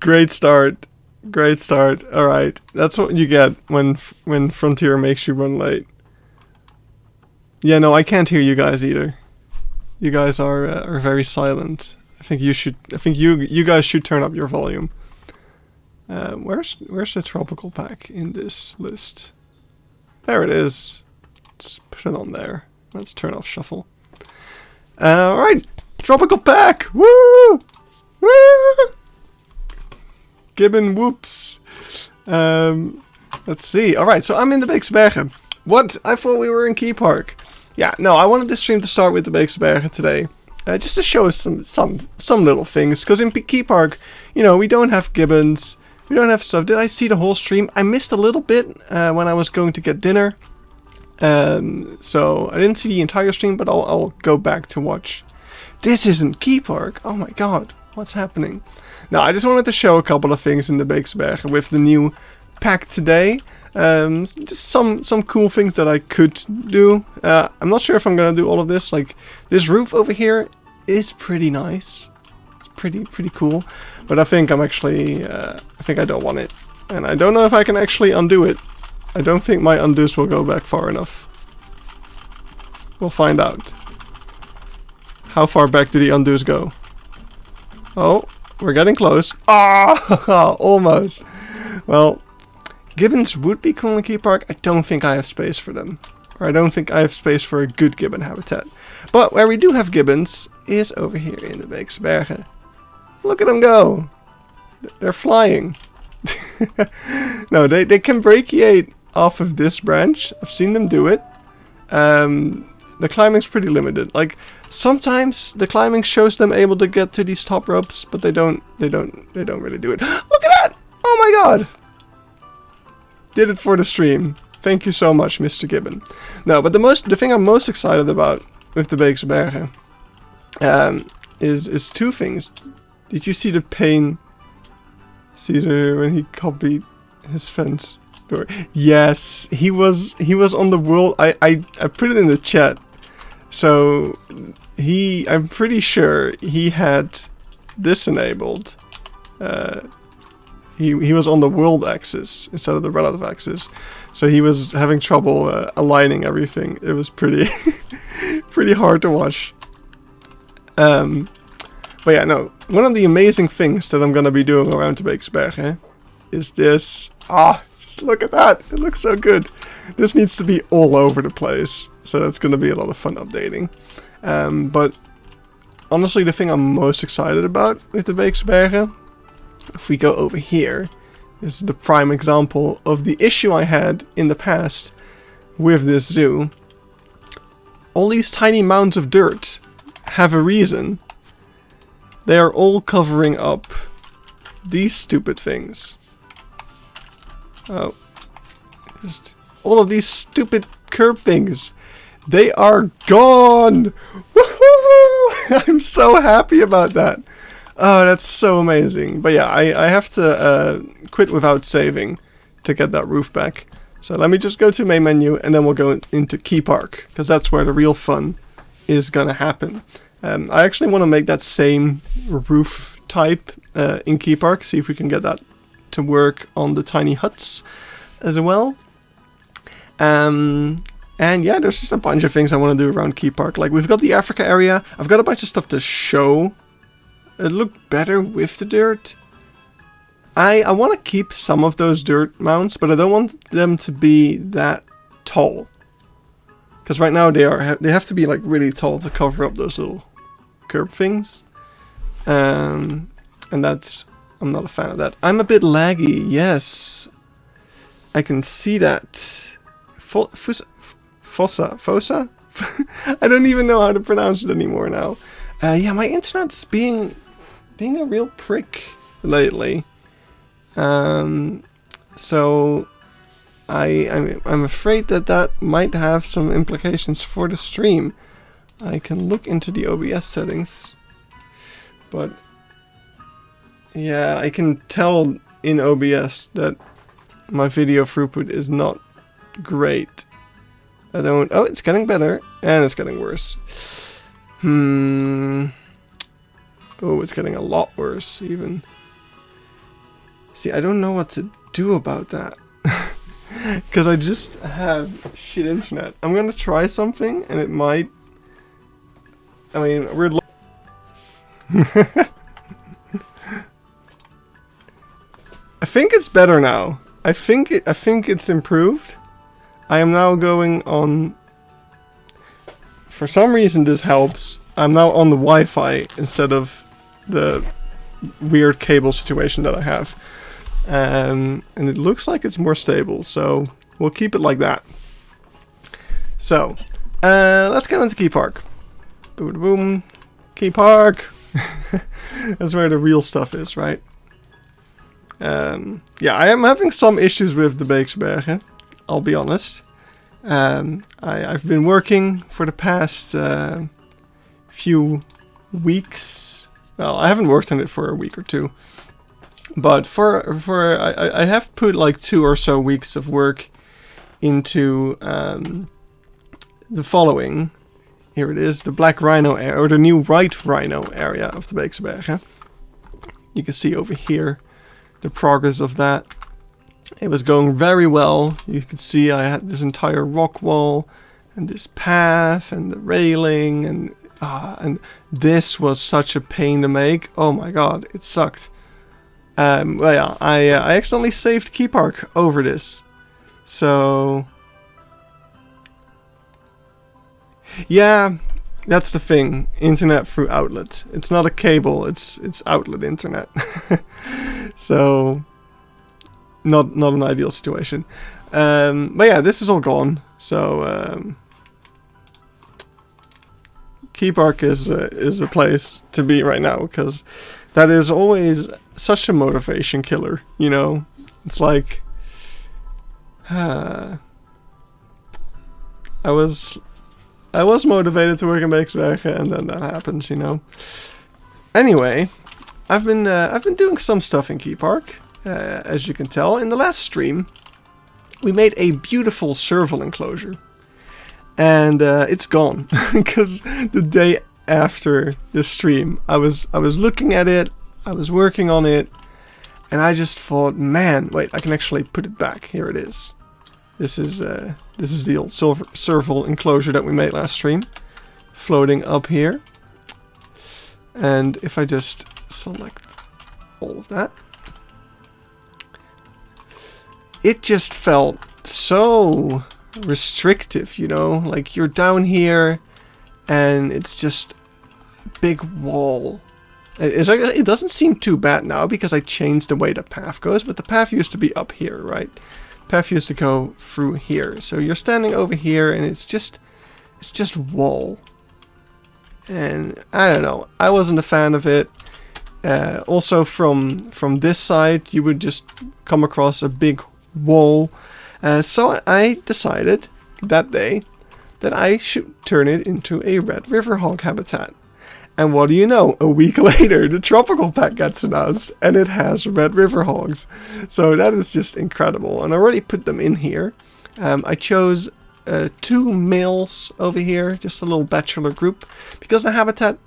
Great start. Great start. All right, that's what you get when Frontier makes you run late. Yeah, no, I can't hear you guys either. You guys are very silent. I think you should. I think you guys should turn up your volume. Where's the tropical pack in this list? There it is. Let's put it on there. Let's turn off shuffle. All right, tropical pack. Woo! Woo! Gibbon whoops. Let's see. All right, so I'm in the Beeksbergen. What? I thought we were in Keypark. Yeah, no, I wanted this stream to start with the Beeksbergen today. Just to show us some little things. Because in Keypark, you know, we don't have gibbons. We don't have stuff. Did I see the whole stream? I missed a little bit when I was going to get dinner. So I didn't see the entire stream, but I'll go back to watch. This isn't Keypark. Oh my god, what's happening? Now, I just wanted to show a couple of things in the Beeksbergen with the new pack today. Just some cool things that I could do. I'm not sure if I'm gonna do all of this. Like, this roof over here is pretty nice. It's pretty cool. But I think I'm actually, I think I don't want it. And I don't know if I can actually undo it. I don't think my undos will go back far enough. We'll find out. How far back do the undos go? Oh, we're getting close. Ah, almost. Well, gibbons would be cool in Keypark. I don't think I have space for them. Or I don't think I have space for a good gibbon habitat. But where we do have gibbons is over here in the Beeksbergen. Look at them go. They're flying. No, they can brachiate off of this branch. I've seen them do it. The climbing's pretty limited. Like, sometimes the climbing shows them able to get to these top ropes, but they don't really do it. Look at that! Oh my god! Did it for the stream. Thank you so much, Mr. Gibbon. No, but the thing I'm most excited about with the Beeksbergen is two things. Did you see the pain? See there when he copied his fence door? Yes, he was on the world. I put it in the chat. So I'm pretty sure he had this enabled. He was on the world axis instead of the relative axis, so he was having trouble aligning everything. It was pretty pretty hard to watch. But yeah, no. One of the amazing things that I'm gonna be doing around the Beeksbergen is this. Ah, just look at that! It looks so good. This needs to be all over the place, so that's gonna be a lot of fun updating. But honestly, the thing I'm most excited about with the Beeksbergen, if we go over here, is the prime example of the issue I had in the past with this zoo. All these tiny mounds of dirt have a reason. They are all covering up these stupid things. Oh. Just all of these stupid curb things. They are gone! Woohoo! I'm so happy about that. Oh, that's so amazing. But yeah, I have to quit without saving to get that roof back. So let me just go to main menu and then we'll go into Keypark, because that's where the real fun is gonna happen. I actually want to make that same roof type in Keypark, see if we can get that to work on the tiny huts as well. And yeah, there's just a bunch of things I want to do around Keypark. Like, we've got the Africa area. I've got a bunch of stuff to show. It looked better with the dirt. I want to keep some of those dirt mounts, but I don't want them to be that tall. Because right now they have to be like really tall to cover up those little curb things. And that's, I'm not a fan of that. I'm a bit laggy, yes. I can see that. Fossa? I don't even know how to pronounce it anymore now. Yeah, my internet's being a real prick lately. So I'm afraid that might have some implications for the stream. I can look into the OBS settings, but yeah, I can tell in OBS that my video throughput is not great. Oh, it's getting better, and it's getting worse. Oh, it's getting a lot worse, even. See, I don't know what to do about that. Because I just have shit internet. I'm gonna try something, and it might... I mean, we're... I think it's better now. I think it's improved. I am now going on... For some reason this helps. I'm now on the Wi-Fi instead of the weird cable situation that I have. And it looks like it's more stable, so we'll keep it like that. So, let's get into Keypark. Boom, boom. Keypark! That's where the real stuff is, right? Yeah, I am having some issues with the Beeksbergen, I'll be honest. I've been working for the past few weeks. Well, I haven't worked on it for a week or two. But I have put like 2 or so weeks of work into the following. Here it is, the Black Rhino area, or the new White Rhino area of the Beeksbergen. You can see over here the progress of that. It was going very well. You can see I had this entire rock wall and this path and the railing, and this was such a pain to make. Oh my god, it sucked. Well, yeah, I accidentally saved Keypark over this. So... yeah, that's the thing. Internet through outlet. It's not a cable, it's outlet internet. So... not an ideal situation. But yeah, this is all gone. So... Keypark is a place to be right now, because that is always such a motivation killer, you know? It's like... I was motivated to work in Beeksbergen, and then that happens, you know? Anyway, I've been doing some stuff in Keypark, as you can tell. In the last stream, we made a beautiful serval enclosure. And it's gone, because the day after the stream, I was looking at it, I was working on it, and I just thought, man, wait, I can actually put it back. Here it is. This is the old serval enclosure that we made last stream, floating up here. And if I just select all of that, it just felt so restrictive, you know, like you're down here and it's just a big wall. It doesn't seem too bad now because I changed the way the path goes, but the path used to be up here, right? Path used to go through here, so you're standing over here and it's just wall. And I don't know, I wasn't a fan of it. Also from this side you would just come across a big wall. So I decided that day that I should turn it into a Red River Hog Habitat. And what do you know? A week later, the Tropical Pack gets announced, and it has Red River Hogs. So that is just incredible. And I already put them in here. I chose 2 males over here, just a little bachelor group, because the habitat,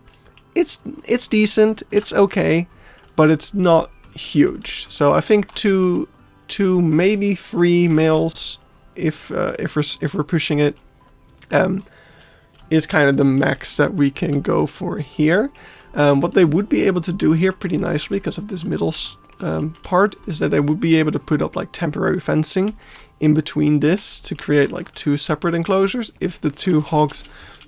it's decent, it's okay, but it's not huge. So I think two, maybe 3 males, if we're pushing it, is kind of the max that we can go for here. What they would be able to do here pretty nicely, because of this middle part, is that they would be able to put up like temporary fencing in between this to create like 2 separate enclosures if the 2 hogs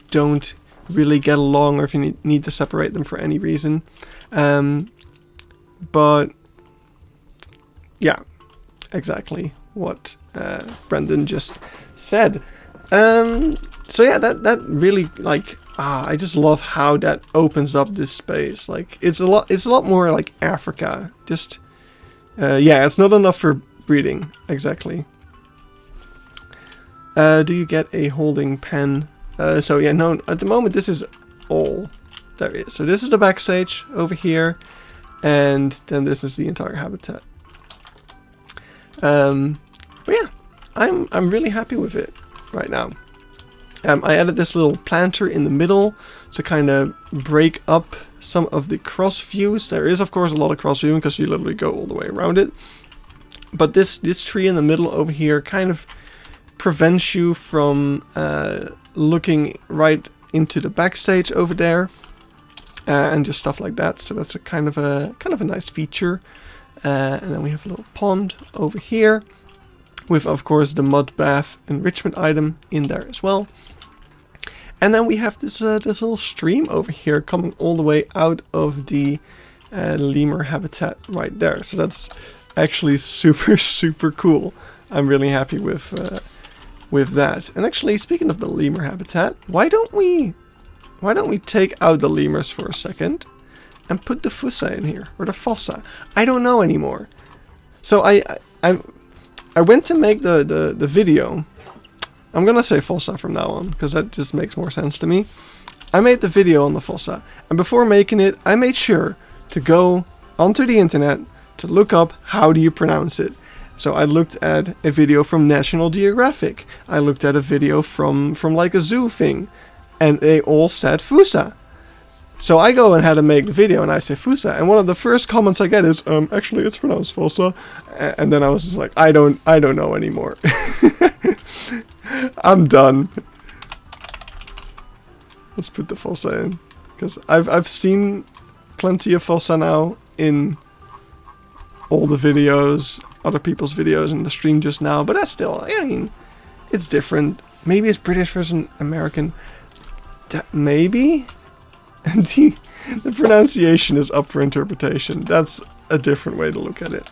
don't really get along, or if you need to separate them for any reason. But yeah, exactly what Brendan just said. So yeah, that really, like, I just love how that opens up this space. Like, it's a lot more like Africa. Just yeah, it's not enough for breeding. Exactly. Do you get a holding pen? So yeah, no, at the moment this is all there is. So this is the backstage over here, and then this is the entire habitat. But yeah, I'm really happy with it right now. I added this little planter in the middle to kind of break up some of the cross views. There is of course a lot of cross viewing because you literally go all the way around it. But this tree in the middle over here kind of prevents you from looking right into the backstage over there, and just stuff like that. So that's a kind of a nice feature. And then we have a little pond over here, with of course the mud bath enrichment item in there as well. And then we have this little stream over here coming all the way out of the lemur habitat right there. So that's actually super cool. I'm really happy with that. And actually, speaking of the lemur habitat, why don't we take out the lemurs for a second and put the fossa in here, or the fossa? I don't know anymore. So I went to make the video. I'm gonna say fossa from now on, because that just makes more sense to me. I made the video on the fossa, and before making it, I made sure to go onto the internet to look up how do you pronounce it. So I looked at a video from National Geographic. I looked at a video from like a zoo thing, and they all said fossa. So I go and had to make the video, and I say fossa, and one of the first comments I get is, actually it's pronounced fossa. And then I was just like, I don't know anymore. I'm done. Let's put the fossa in, because I've seen plenty of fossa now in all the videos, other people's videos in the stream just now, but that's still, I mean, it's different. Maybe it's British versus American. Maybe? And the pronunciation is up for interpretation. That's a different way to look at it.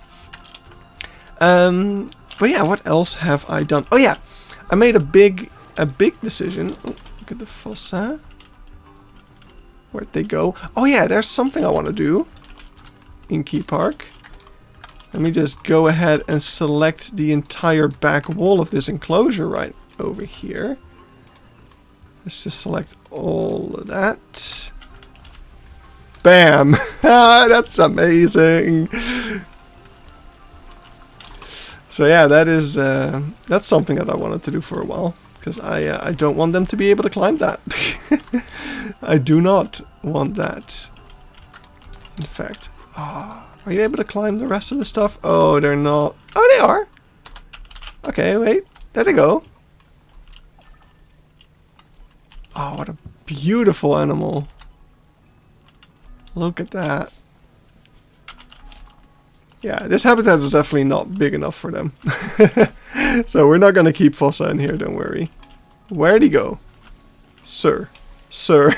But yeah, what else have I done? Oh yeah, I made a big decision. Oh, look at the fossa. Where'd they go? Oh yeah, there's something I want to do in Keypark. Let me just go ahead and select the entire back wall of this enclosure right over here. Let's just select all of that. Bam! That's amazing! So yeah, that's something that I wanted to do for a while, because I don't want them to be able to climb that. I do not want that. In fact, are you able to climb the rest of the stuff? Oh, they're not. Oh, they are. Okay, wait. There they go. Oh, what a beautiful animal. Look at that. Yeah, this habitat is definitely not big enough for them. So we're not going to keep fossa in here, don't worry. Where'd he go? Sir. Sir.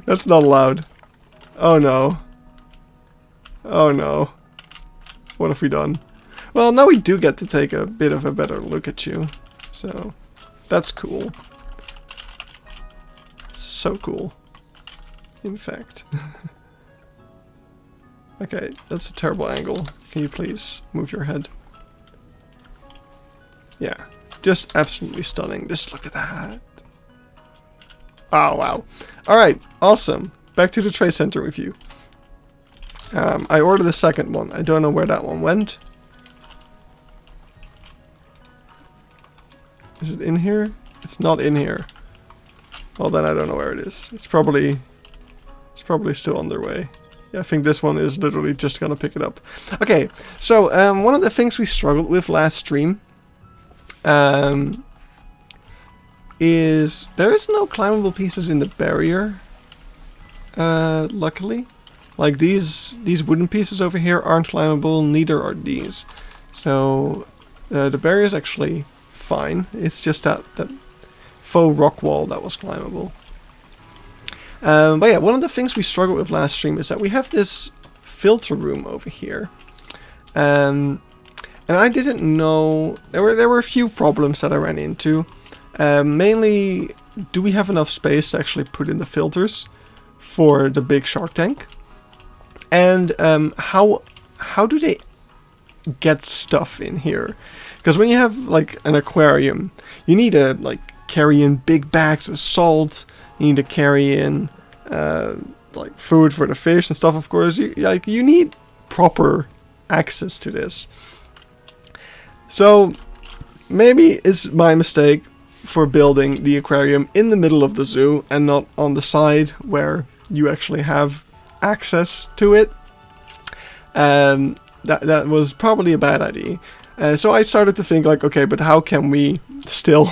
That's not allowed. Oh no. Oh no. What have we done? Well, now we do get to take a bit of a better look at you. So, that's cool. So cool. In fact. Okay, that's a terrible angle. Can you please move your head? Yeah, just absolutely stunning. Just look at that. Oh, wow. Alright, awesome. Back to the trade center with you. I ordered the second one. I don't know where that one went. Is it in here? It's not in here. Well, then I don't know where it is. It's probably still on their way. Yeah, I think this one is literally just gonna pick it up. Okay, so one of the things we struggled with last stream is there is no climbable pieces in the barrier. Luckily, like these wooden pieces over here aren't climbable. Neither are these. So the barrier is actually fine. It's just that faux rock wall that was climbable. But yeah, one of the things we struggled with last stream is that we have this filter room over here. And I didn't know, there were a few problems that I ran into. Mainly, do we have enough space to actually put in the filters for the big shark tank? And how do they get stuff in here? Because when you have like an aquarium, you need to like carry in big bags of salt. You need to carry in like food for the fish and stuff. Of course, you need proper access to this. So maybe it's my mistake for building the aquarium in the middle of the zoo and not on the side where you actually have access to it. that was probably a bad idea. So I started to think like, okay, but how can we still,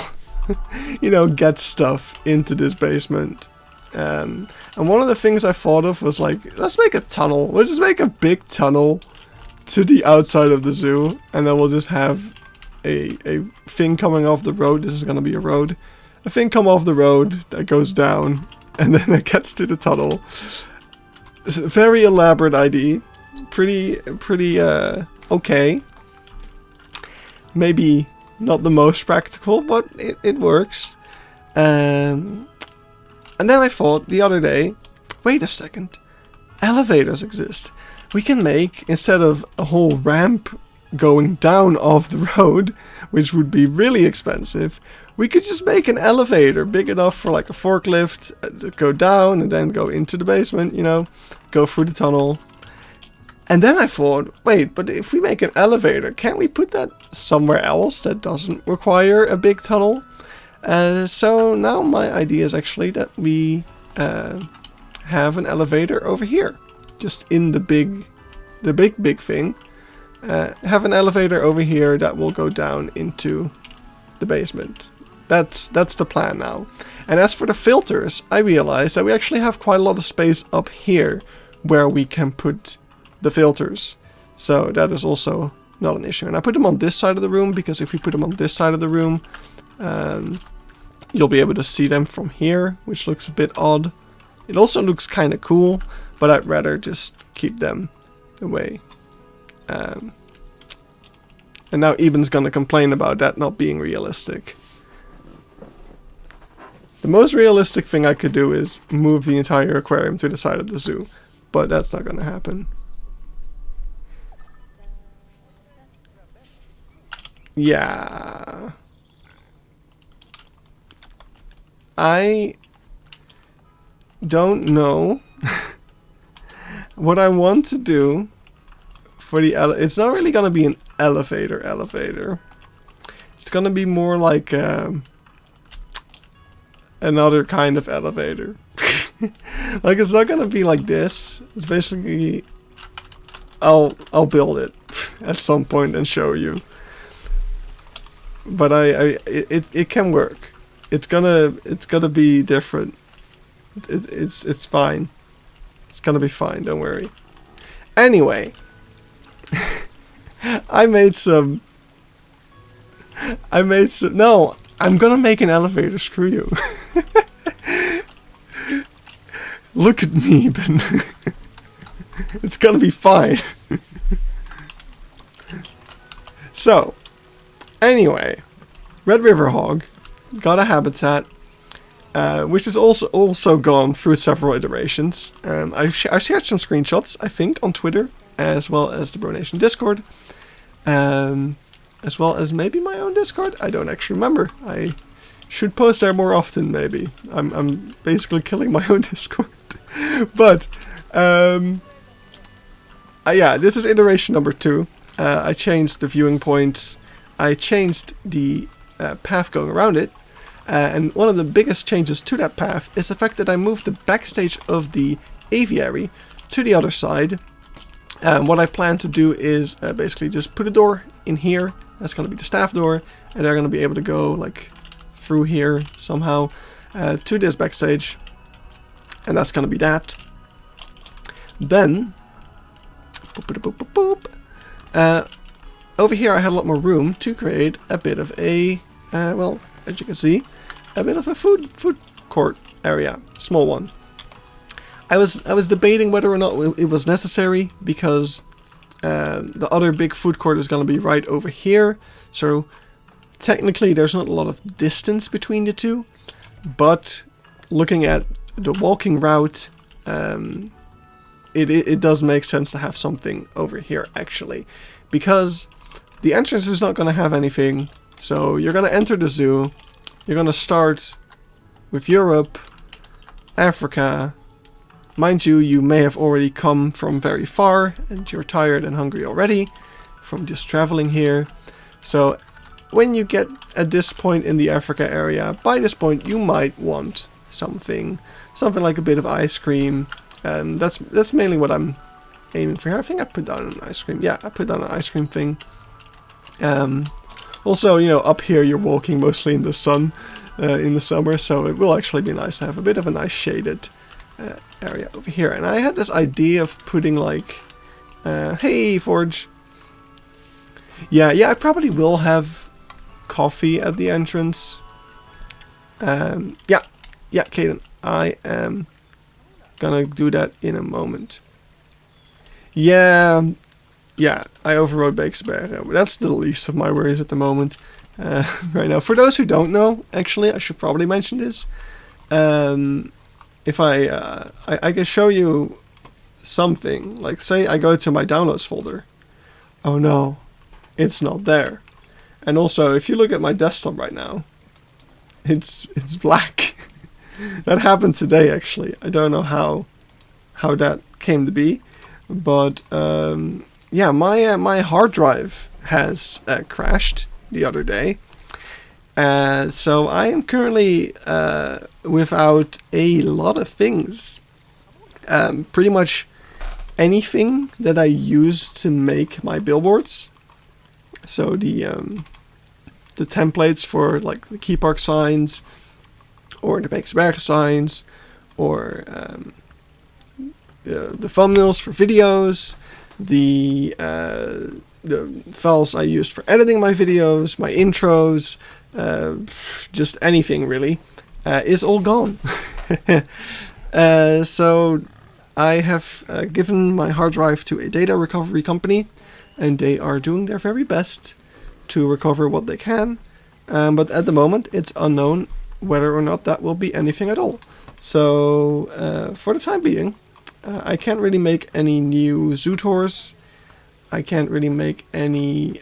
you know, get stuff into this basement? And one of the things I thought of was like, let's make a tunnel. We'll just make a big tunnel to the outside of the zoo, and then we'll just have a thing coming off the road. This is gonna be a road. A thing come off the road that goes down, and then it gets to the tunnel. It's a very elaborate idea. Pretty okay. Maybe not the most practical, but it works. And then I thought the other day, wait a second, elevators exist. We can make, instead of a whole ramp going down off the road, which would be really expensive, we could just make an elevator big enough for like a forklift to go down and then go into the basement, you know, go through the tunnel. And then I thought, wait, but if we make an elevator, can't we put that somewhere else that doesn't require a big tunnel? So now my idea is actually that we have an elevator over here, just in the big thing. Have an elevator over here that will go down into the basement. That's the plan now. And as for the filters, I realized that we actually have quite a lot of space up here where we can put the filters. So that is also not an issue. And I put them on this side of the room because if we put them on this side of the room, you'll be able to see them from here, which looks a bit odd. It also looks kind of cool, but I'd rather just keep them away. And now Eben's gonna complain about that not being realistic. The most realistic thing I could do is move the entire aquarium to the side of the zoo, but that's not gonna happen. Yeah. I don't know what I want to do for the it's not really gonna be an elevator. It's gonna be more like another kind of elevator. Like, it's not gonna be like this. It's basically I'll build it at some point and show you. But it can work. It's gonna be different. It's fine. It's gonna be fine. Don't worry. Anyway, I made some. No, I'm gonna make an elevator. Screw you. Look at me, Ben. It's gonna be fine. So, anyway, Red River Hog got a habitat, which has also gone through several iterations. I shared some screenshots, I think, on Twitter, as well as the Bro Nation Discord, as well as maybe my own Discord. I don't actually remember. I should post there more often, maybe. I'm basically killing my own Discord. But yeah, this is iteration number 2. I changed the viewing points. I changed the path going around it. And one of the biggest changes to that path is the fact that I moved the backstage of the aviary to the other side. What I plan to do is basically just put a door in here. That's going to be the staff door. And they're going to be able to go like through here somehow to this backstage. And that's going to be that. Then, over here I had a lot more room to create a bit of a, well, as you can see, a bit of a food court area, small one. I was debating whether or not it was necessary because the other big food court is going to be right over here. So technically there's not a lot of distance between the two, but looking at the walking route, it does make sense to have something over here actually, because the entrance is not going to have anything. So you're going to enter the zoo, you're going to start with Europe, Africa. Mind you, you may have already come from very far and you're tired and hungry already from just traveling here. So when you get at this point in the Africa area, by this point you might want something like a bit of ice cream. That's mainly what I'm aiming for here. I think I put down an ice cream. Yeah, I put down an ice cream thing. Also, you know, up here you're walking mostly in the sun in the summer, so it will actually be nice to have a bit of a nice shaded area over here. And I had this idea of putting like, hey Forge. Yeah, I probably will have coffee at the entrance. Yeah, Caden, I am gonna do that in a moment. Yeah, I overrode Beeksbergen, but that's the least of my worries at the moment. Right now, for those who don't know, actually, I should probably mention this. If I can show you something, like say I go to my downloads folder. Oh no, it's not there. And also, if you look at my desktop right now, it's black. That happened today, actually. I don't know how that came to be, but yeah, my hard drive has crashed the other day. So I am currently without a lot of things. Pretty much anything that I use to make my billboards. So the templates for like the Keypark signs, or the Beeksbergen signs, or the thumbnails for videos, the files I used for editing my videos, my intros, just anything really, is all gone. So I have given my hard drive to a data recovery company, and they are doing their very best to recover what they can. But at the moment, it's unknown whether or not that will be anything at all. So for the time being, I can't really make any new zoo tours. I can't really make any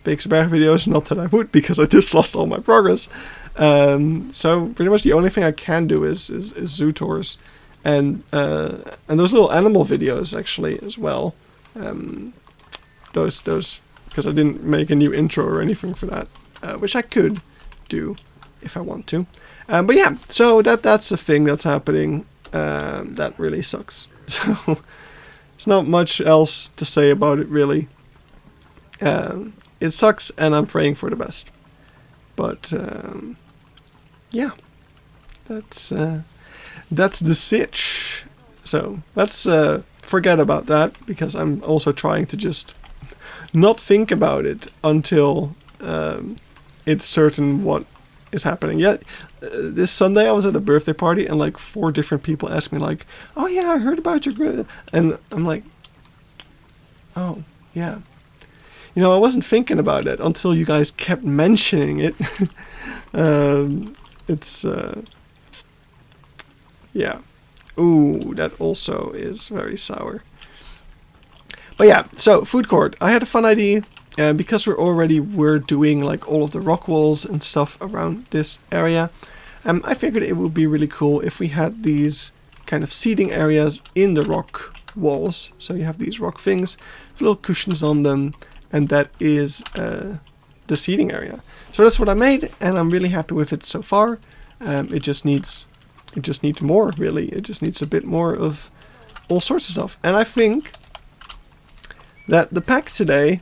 Beeksbergen videos, not that I would, because I just lost all my progress. So pretty much the only thing I can do is zoo tours, and those little animal videos actually as well. Those because I didn't make a new intro or anything for that, which I could do if I want to. But yeah, so that's the thing that's happening. That really sucks. So there's not much else to say about it really. It sucks, and I'm praying for the best. But yeah, that's the sitch. So let's forget about that, because I'm also trying to just not think about it until it's certain what is happening. Yet this Sunday I was at a birthday party, and like 4 different people asked me like, "Oh yeah, I heard about your," and I'm like, "Oh yeah." You know, I wasn't thinking about it until you guys kept mentioning it. It's yeah. Ooh, that also is very sour. But yeah, so food court. I had a fun idea, because we're doing like all of the rock walls and stuff around this area. I figured it would be really cool if we had these kind of seating areas in the rock walls. So you have these rock things, with little cushions on them, and that is the seating area. So that's what I made, and I'm really happy with it so far. It just needs more, really. It just needs a bit more of all sorts of stuff. And I think that the pack today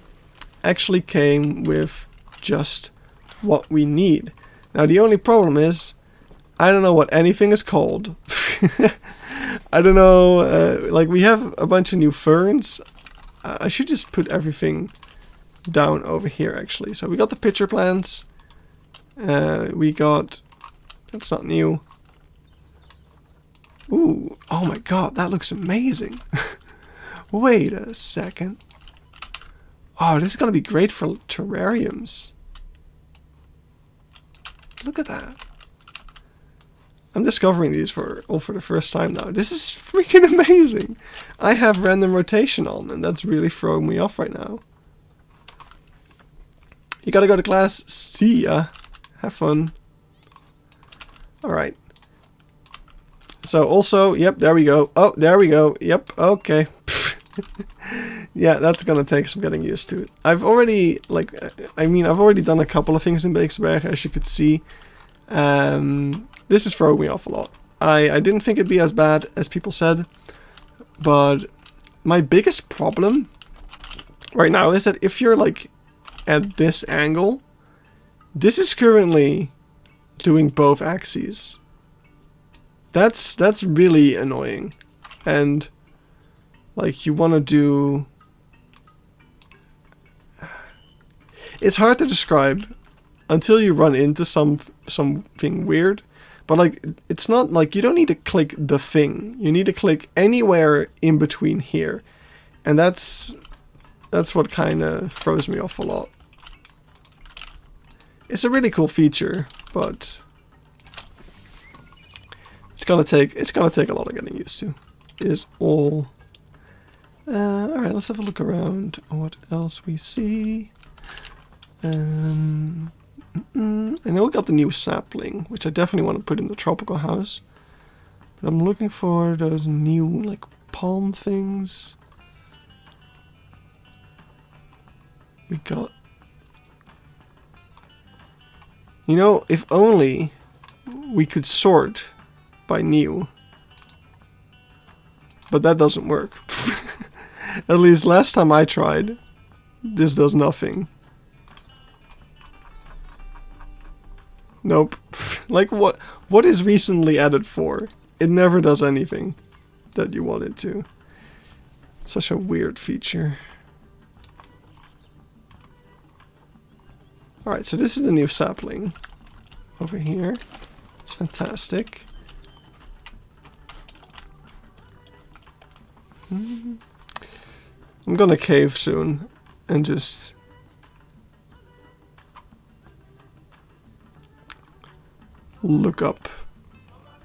actually came with just what we need. Now the only problem is, I don't know what anything is called. I don't know, like we have a bunch of new ferns. I should just put everything down over here actually. So we got the pitcher plants. We got, that's not new. Ooh, oh my god, that looks amazing. Wait a second. Oh, this is gonna be great for terrariums. Look at that. I'm discovering these for the first time now. This is freaking amazing. I have random rotation on, and that's really throwing me off right now. You gotta go to class. See ya. Have fun. Alright. So also, yep, there we go. Oh, there we go. Yep, okay. Yeah, that's gonna take some getting used to. I've already, like, I've already done a couple of things in Beeksbergen, as you could see. This is throwing me off a lot. I didn't think it'd be as bad as people said, but my biggest problem right now is that if you're like at this angle, this is currently doing both axes. That's really annoying. And like you want to do... It's hard to describe until you run into something weird. But like, it's not like you don't need to click the thing. You need to click anywhere in between here. And that's what kind of throws me off a lot. It's a really cool feature, but it's gonna take a lot of getting used to. It is all. Alright, let's have a look around what else we see. I know we got the new sapling, which I definitely want to put in the tropical house. But I'm looking for those new, like, palm things. We got... You know, if only we could sort by new. But that doesn't work. At least last time I tried, this does nothing. Nope. Like what is recently added for? It never does anything that you want it to. It's such a weird feature. Alright, so this is the new sapling over here. It's fantastic. I'm gonna cave soon and just look up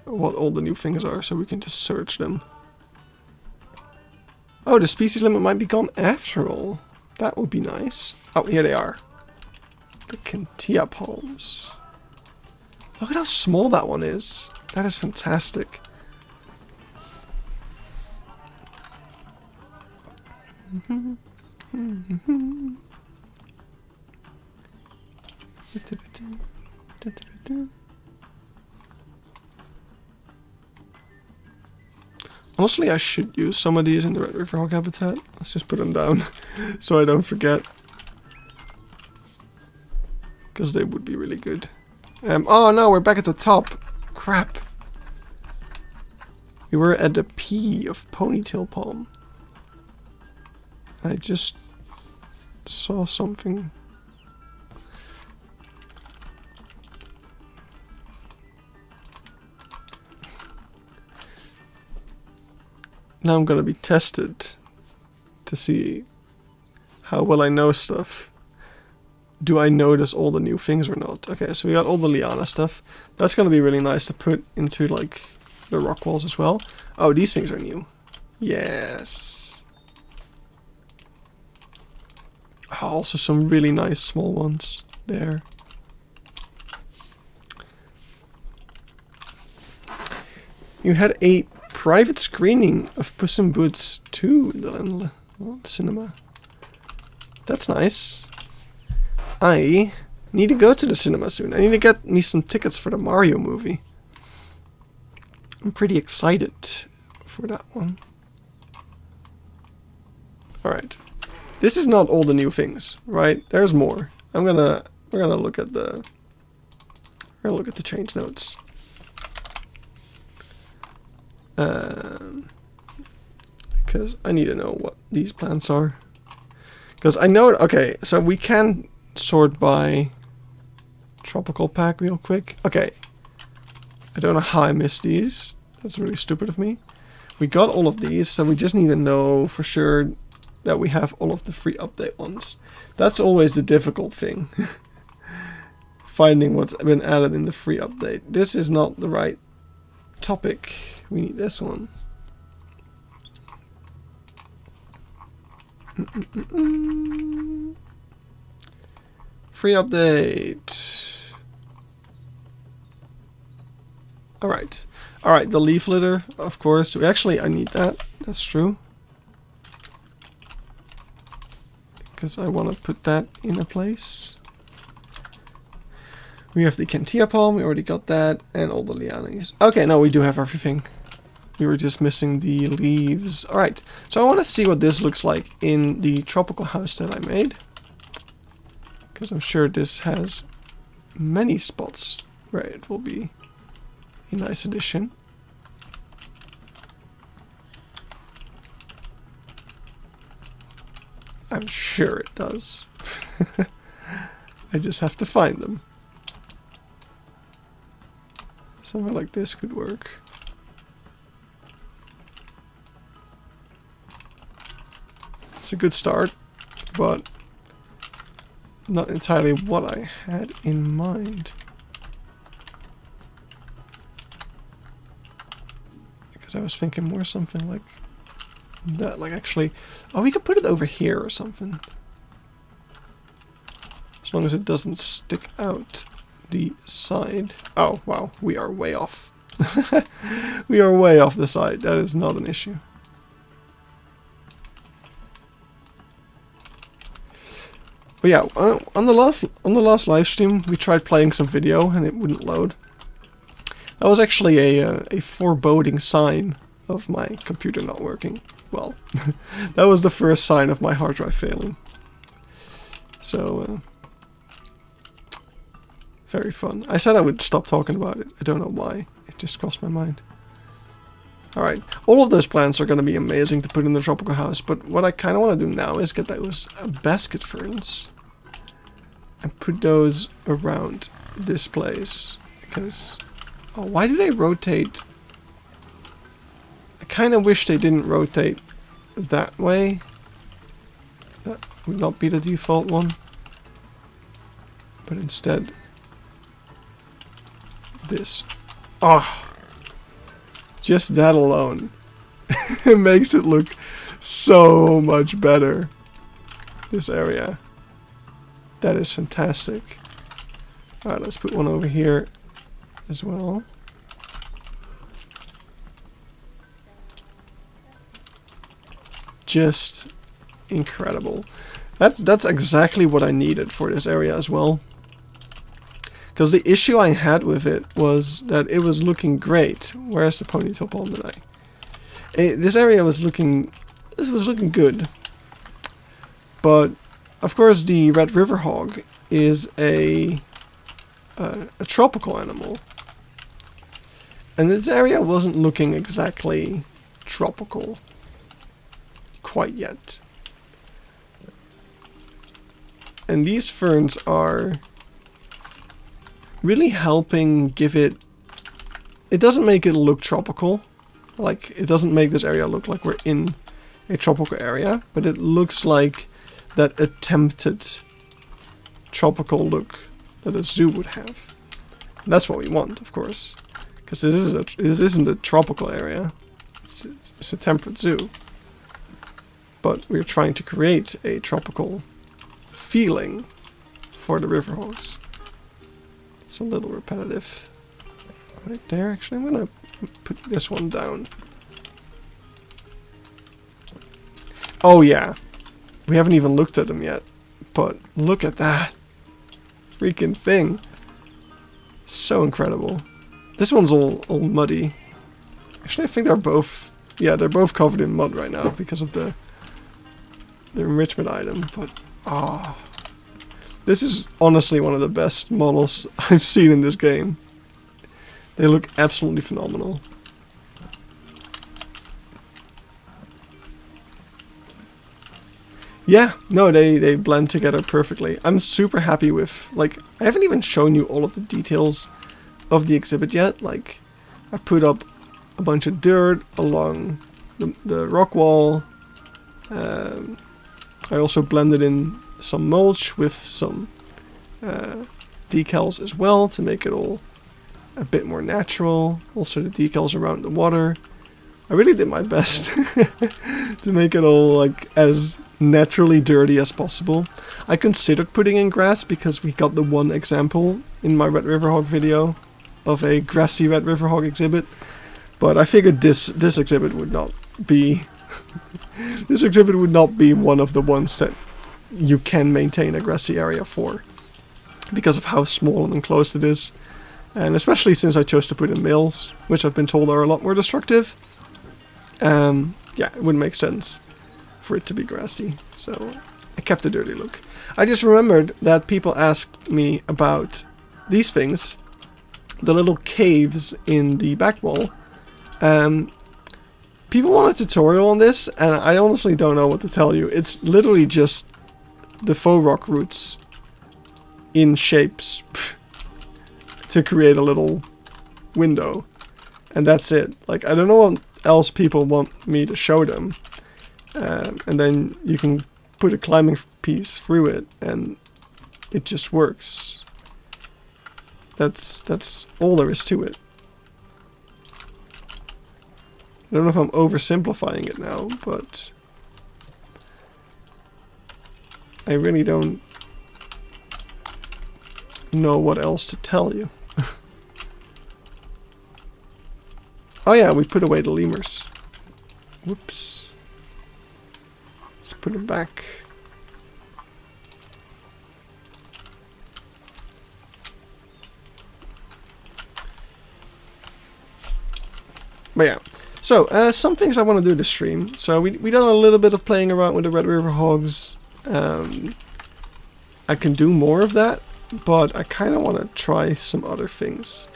what all the new things are so we can just search them. Oh, the species limit might be gone after all. That would be nice. Oh, here they are. The Kentia palms. Look at how small that one is. That is fantastic. Honestly, I should use some of these in the Red River Hog Habitat. Let's just put them down so I don't forget. Because they would be really good. Oh no, we're back at the top. Crap. We were at the P of ponytail palm. I just saw something. Now I'm gonna be tested to see how well I know stuff. Do I notice all the new things or not? Okay, so we got all the liana stuff. That's gonna be really nice to put into like the rock walls as well. Oh, these things are new. Yes. Oh, also some really nice small ones there. You had a private screening of Puss in Boots 2 in the cinema. That's nice. I need to go to the cinema soon. I need to get me some tickets for the Mario movie. I'm pretty excited for that one. Alright. This is not all the new things, right? There's more. We're gonna look at the change notes. Because I need to know what these plants are. Because I know, okay, so we can sort by tropical pack real quick. Okay. I don't know how I missed these. That's really stupid of me. We got all of these, so we just need to know for sure that we have all of the free update ones. That's always the difficult thing. Finding what's been added in the free update. This is not the right topic. We need this one. Free update. Alright. Alright, the leaf litter, of course. Actually, I need that. That's true. Because I want to put that in a place. We have the Kentia palm, we already got that, and all the lianas. Okay, no, we do have everything. We were just missing the leaves. Alright, so I want to see what this looks like in the tropical house that I made. Because I'm sure this has many spots where it will be a nice addition. I'm sure it does. I just have to find them. Something like this could work. It's a good start, but not entirely what I had in mind. Because I was thinking more something like that, like actually, oh, we could put it over here or something. As long as it doesn't stick out the side. Oh, wow, we are way off. We are way off the side. That is not an issue. But yeah, on the last live stream, we tried playing some video and it wouldn't load. That was actually a foreboding sign of my computer not working. Well, that was the first sign of my hard drive failing. So, very fun. I said I would stop talking about it. I don't know why. It just crossed my mind. Alright, all of those plants are going to be amazing to put in the tropical house, but what I kind of want to do now is get those basket ferns and put those around this place. Because, oh, why do they rotate? I kind of wish they didn't rotate that way. That would not be the default one. But instead, this. Ah, just that alone it makes it look so much better. This area. That is fantastic. Alright, let's put one over here as well. Just incredible. That's exactly what I needed for this area as well. Because the issue I had with it was that it was looking great. Where's the ponytail palm today? This area was looking good. But of course the red river hog is a tropical animal. And this area wasn't looking exactly tropical quite yet. And these ferns are really helping give it... It doesn't make it look tropical. Like, it doesn't make this area look like we're in a tropical area. But it looks like that attempted tropical look that a zoo would have. And that's what we want, of course. Because this isn't a tropical area. It's a temperate zoo. But we're trying to create a tropical feeling for the river hogs. It's a little repetitive. Right there, actually, I'm gonna put this one down. Oh yeah, we haven't even looked at them yet, but look at that freaking thing. So incredible. This one's all muddy. Actually, I think they're both, yeah, they're both covered in mud right now because of the enrichment item, but ah. This is honestly one of the best models I've seen in this game. They look absolutely phenomenal. Yeah, no, they blend together perfectly. I'm super happy with, like, I haven't even shown you all of the details of the exhibit yet. Like, I put up a bunch of dirt along the rock wall. I also blended in some mulch with some decals as well to make it all a bit more natural. Also the decals around the water. I really did my best to make it all like as naturally dirty as possible. I considered putting in grass because we got the one example in my Red River Hog video of a grassy Red River Hog exhibit, but I figured this exhibit would not be this exhibit would not be one of the ones that you can maintain a grassy area for, because of how small and enclosed it is, and especially since I chose to put in males, which I've been told are a lot more destructive Yeah, it wouldn't make sense for it to be grassy, so I kept the dirty look. I just remembered that people asked me about these things, the little caves in the back wall. People want a tutorial on this, and I honestly don't know what to tell you. It's literally just the faux rock roots in shapes to create a little window, and that's it. Like, I don't know what else people want me to show them. And then you can put a climbing piece through it, and it just works. That's all there is to it. I don't know if I'm oversimplifying it now, but I really don't know what else to tell you. Oh yeah, we put away the lemurs. Whoops. Let's put them back. But yeah. So, some things I want to do this stream. So we done a little bit of playing around with the Red River Hogs. I can do more of that, but I kind of want to try some other things.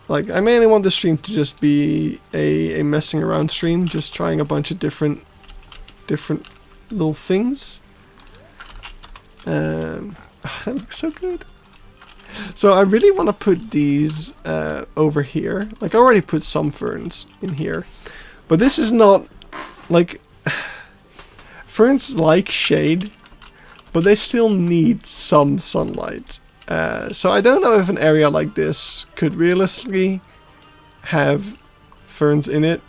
Like, I mainly want this stream to just be a messing around stream, just trying a bunch of different little things. That looks so good. So I really want to put these over here. Like, I already put some ferns in here, but this is not like ferns like shade, but they still need some sunlight. So I don't know if an area like this could realistically have ferns in it.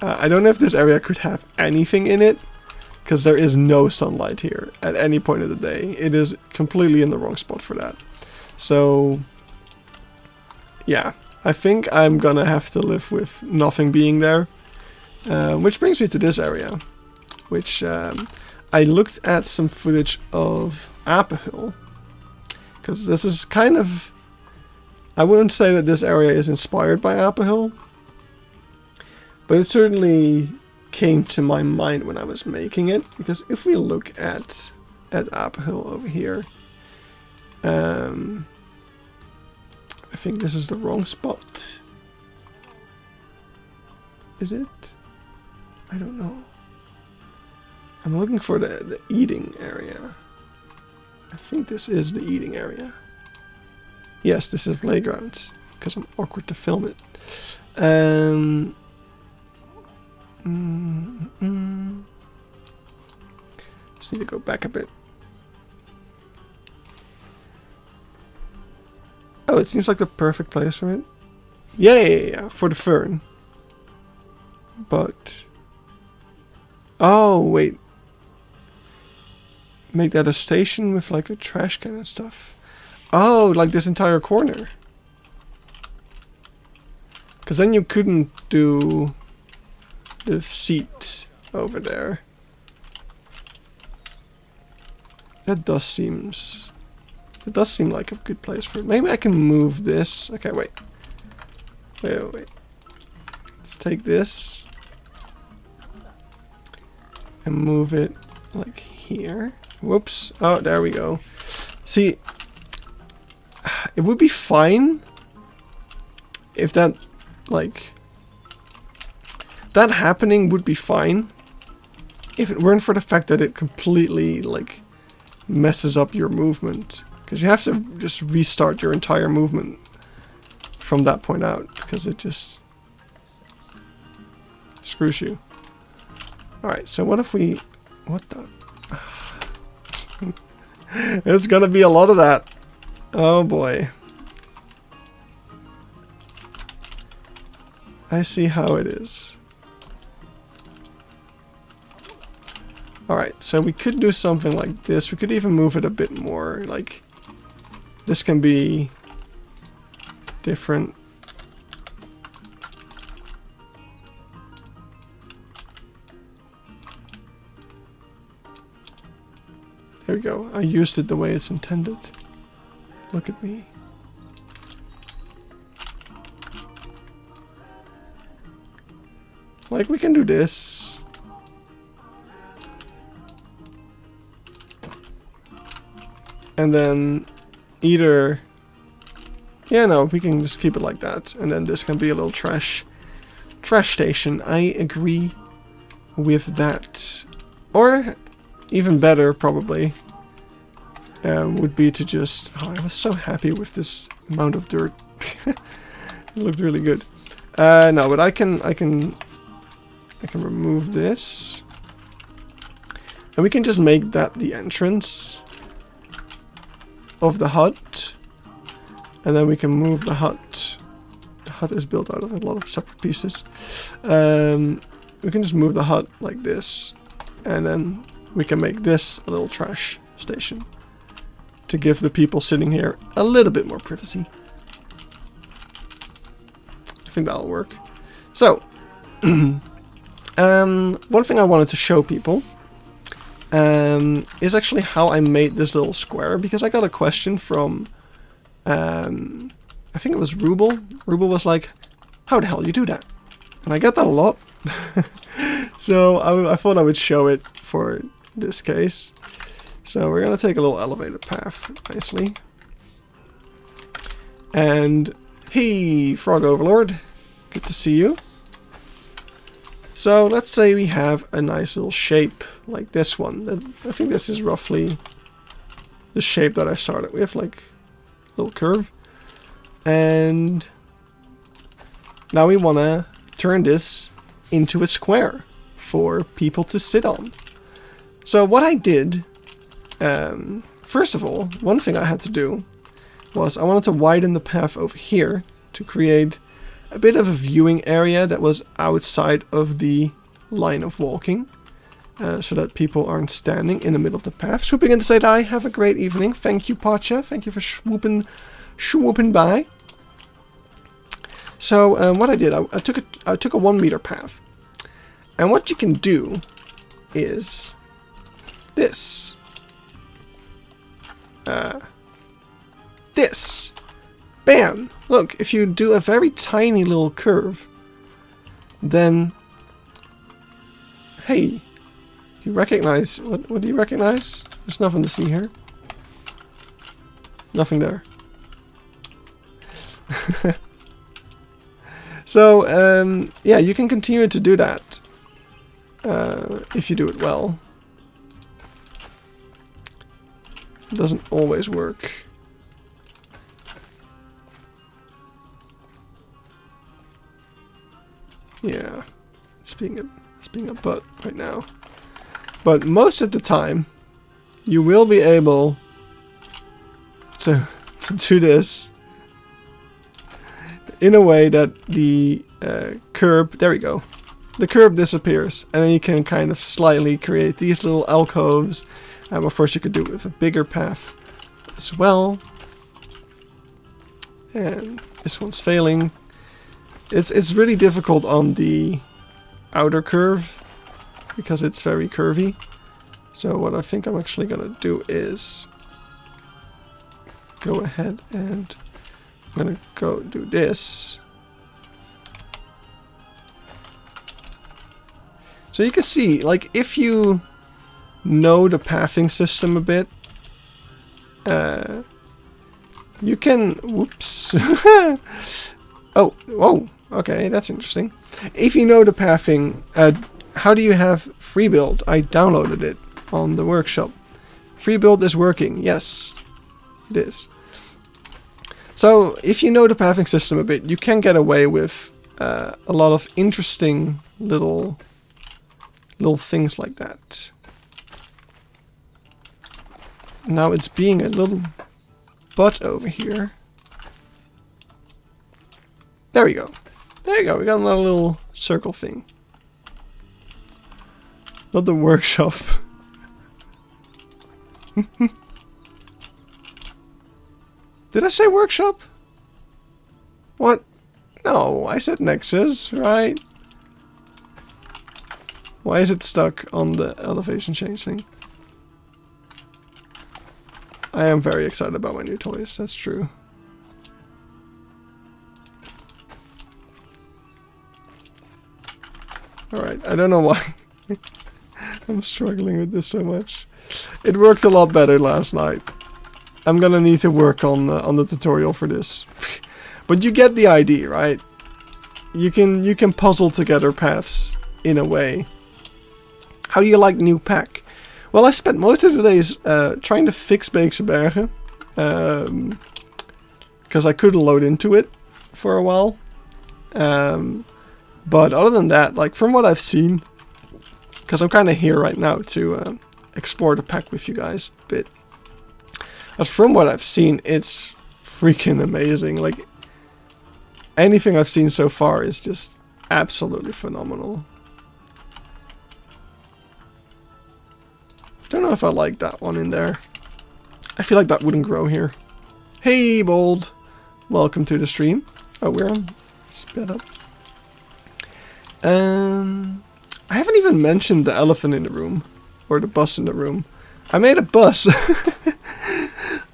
I don't know if this area could have anything in it, because there is no sunlight here at any point of the day. It is completely in the wrong spot for that. So yeah, I think I'm gonna have to live with nothing being there. Which brings me to this area, which I looked at some footage of Hill. Because this is kind of... I wouldn't say that this area is inspired by Hill, but it certainly came to my mind when I was making it. Because if we look at Hill over here, I think this is the wrong spot. Is it? I don't know. I'm looking for the eating area. I think this is the eating area. Yes, this is playground, because I'm awkward to film it. Just need to go back a bit. Oh, it seems like the perfect place for it. Yeah, for the fern. But... oh, wait. Make that a station with like a trash can and stuff. Oh, like this entire corner. Because then you couldn't do the seat over there. That does seem like a good place for it. Maybe I can move this. Okay, wait. Wait. Let's take this and move it like here. Whoops. Oh, there we go. See, it would be fine if that, like, that happening would be fine if it weren't for the fact that it completely, like, messes up your movement. Because you have to just restart your entire movement from that point out, because it just screws you. Alright, so what if we... what the... It's gonna be a lot of that. Oh boy. I see how it is. Alright, so we could do something like this. We could even move it a bit more. Like, this can be different. There we go. I used it the way it's intended. Look at me. like we can do this. And then either, yeah, no, we can just keep it like that. And then this can be a little trash station. I agree with that. Or even better, probably, would be to just, oh, I was so happy with this amount of dirt. It looked really good. No, but I can remove this. And we can just make that the entrance of the hut. And then we can move the hut. The hut is built out of a lot of separate pieces. We can just move the hut like this. And then we can make this a little trash station. To give the people sitting here a little bit more privacy. I think that'll work. So, one thing I wanted to show people is actually how I made this little square, because I got a question from, I think it was Ruble. Ruble was like, how the hell you do that? And I get that a lot. So I thought I would show it for this case. So we're going to take a little elevated path, nicely. And, hey, Frog Overlord, good to see you. So let's say we have a nice little shape like this one. I think this is roughly the shape that I started with, like a little curve. And now we want to turn this into a square for people to sit on. So what I did, first of all, one thing I had to do was I wanted to widen the path over here to create a bit of a viewing area that was outside of the line of walking, so that people aren't standing in the middle of the path. Swooping in to say hi, have a great evening. Thank you, Pacha. Thank you for swooping by. So what I did, I took a 1 meter path, and what you can do is this. This. Bam! Look, if you do a very tiny little curve, then, hey, you recognize, what do you recognize? There's nothing to see here. Nothing there. So, yeah, you can continue to do that, if you do it well. It doesn't always work. Yeah, it's being a butt right now. But most of the time, you will be able to do this in a way that the curb, there we go, the curb disappears, and then you can kind of slightly create these little alcoves. Of course, you could do it with a bigger path as well. And this one's failing. It's really difficult on the outer curve because it's very curvy. So what I think I'm actually gonna do is go ahead and I'm gonna go do this. So you can see, like, if you know the pathing system a bit, you can, whoops. Oh, whoa, okay, that's interesting. If you know the pathing, how do you have free build? I downloaded it on the workshop. Free build is working, yes, it is. So if you know the pathing system a bit, you can get away with a lot of interesting little things like that. Now it's being a little butt over here. There we go. There you go. We got another little circle thing. Not the workshop. Did I say workshop? What? No, I said Nexus, right? Why is it stuck on the elevation change thing? I am very excited about my new toys, that's true. Alright, I don't know why. I'm struggling with this so much. It worked a lot better last night. I'm gonna need to work on the tutorial for this. But you get the idea, right? You can puzzle together paths in a way. How do you like the new pack? Well, I spent most of the days trying to fix Beekse because I couldn't load into it for a while. But other than that, like from what I've seen, because I'm kind of here right now to explore the pack with you guys a bit. But from what I've seen, it's freaking amazing. Like anything I've seen so far is just absolutely phenomenal. Don't know if I like that one in there. I feel like that wouldn't grow here. Hey, Bold. Welcome to the stream. Oh, we're on sped up. I haven't even mentioned the elephant in the room. Or the bus in the room. I made a bus.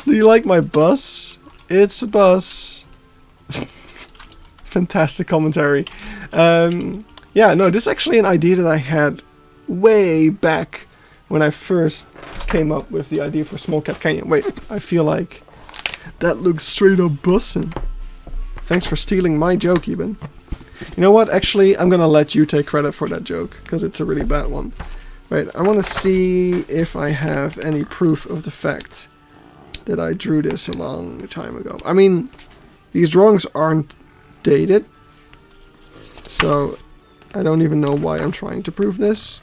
Do you like my bus? It's a bus. Fantastic commentary. Yeah, no, this is actually an idea that I had way back when I first came up with the idea for Small Cat Canyon. Wait, I feel like that looks straight up bussin'. Thanks for stealing my joke, Eben. You know what? Actually, I'm gonna let you take credit for that joke, because it's a really bad one. Right, I want to see if I have any proof of the fact that I drew this a long time ago. I mean, these drawings aren't dated, so I don't even know why I'm trying to prove this.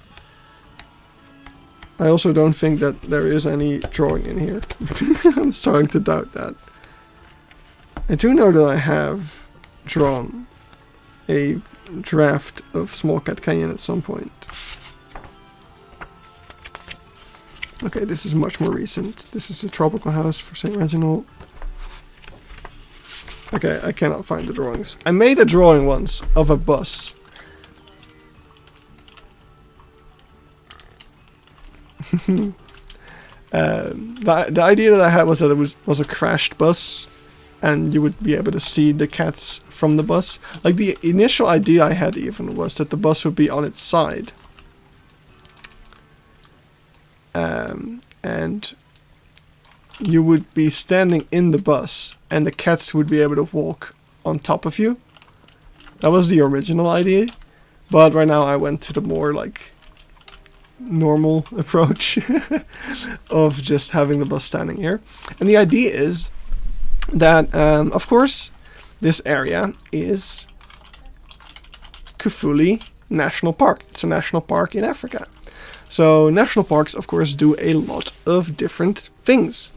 I also don't think that there is any drawing in here. I'm starting to doubt that. I do know that I have drawn a draft of Small Cat Canyon at some point. Okay, this is much more recent. This is the tropical house for St. Reginald. Okay, I cannot find the drawings. I made a drawing once of a bus. The idea that I had was that it was a crashed bus, and you would be able to see the cats from the bus. Like the initial idea I had even was that the bus would be on its side, and you would be standing in the bus, and the cats would be able to walk on top of you. That was the original idea, but right now I went to the more like normal approach of just having the bus standing here. And the idea is that, of course, this area is Kafuli National Park. It's a national park in Africa. So national parks, of course, do a lot of different things.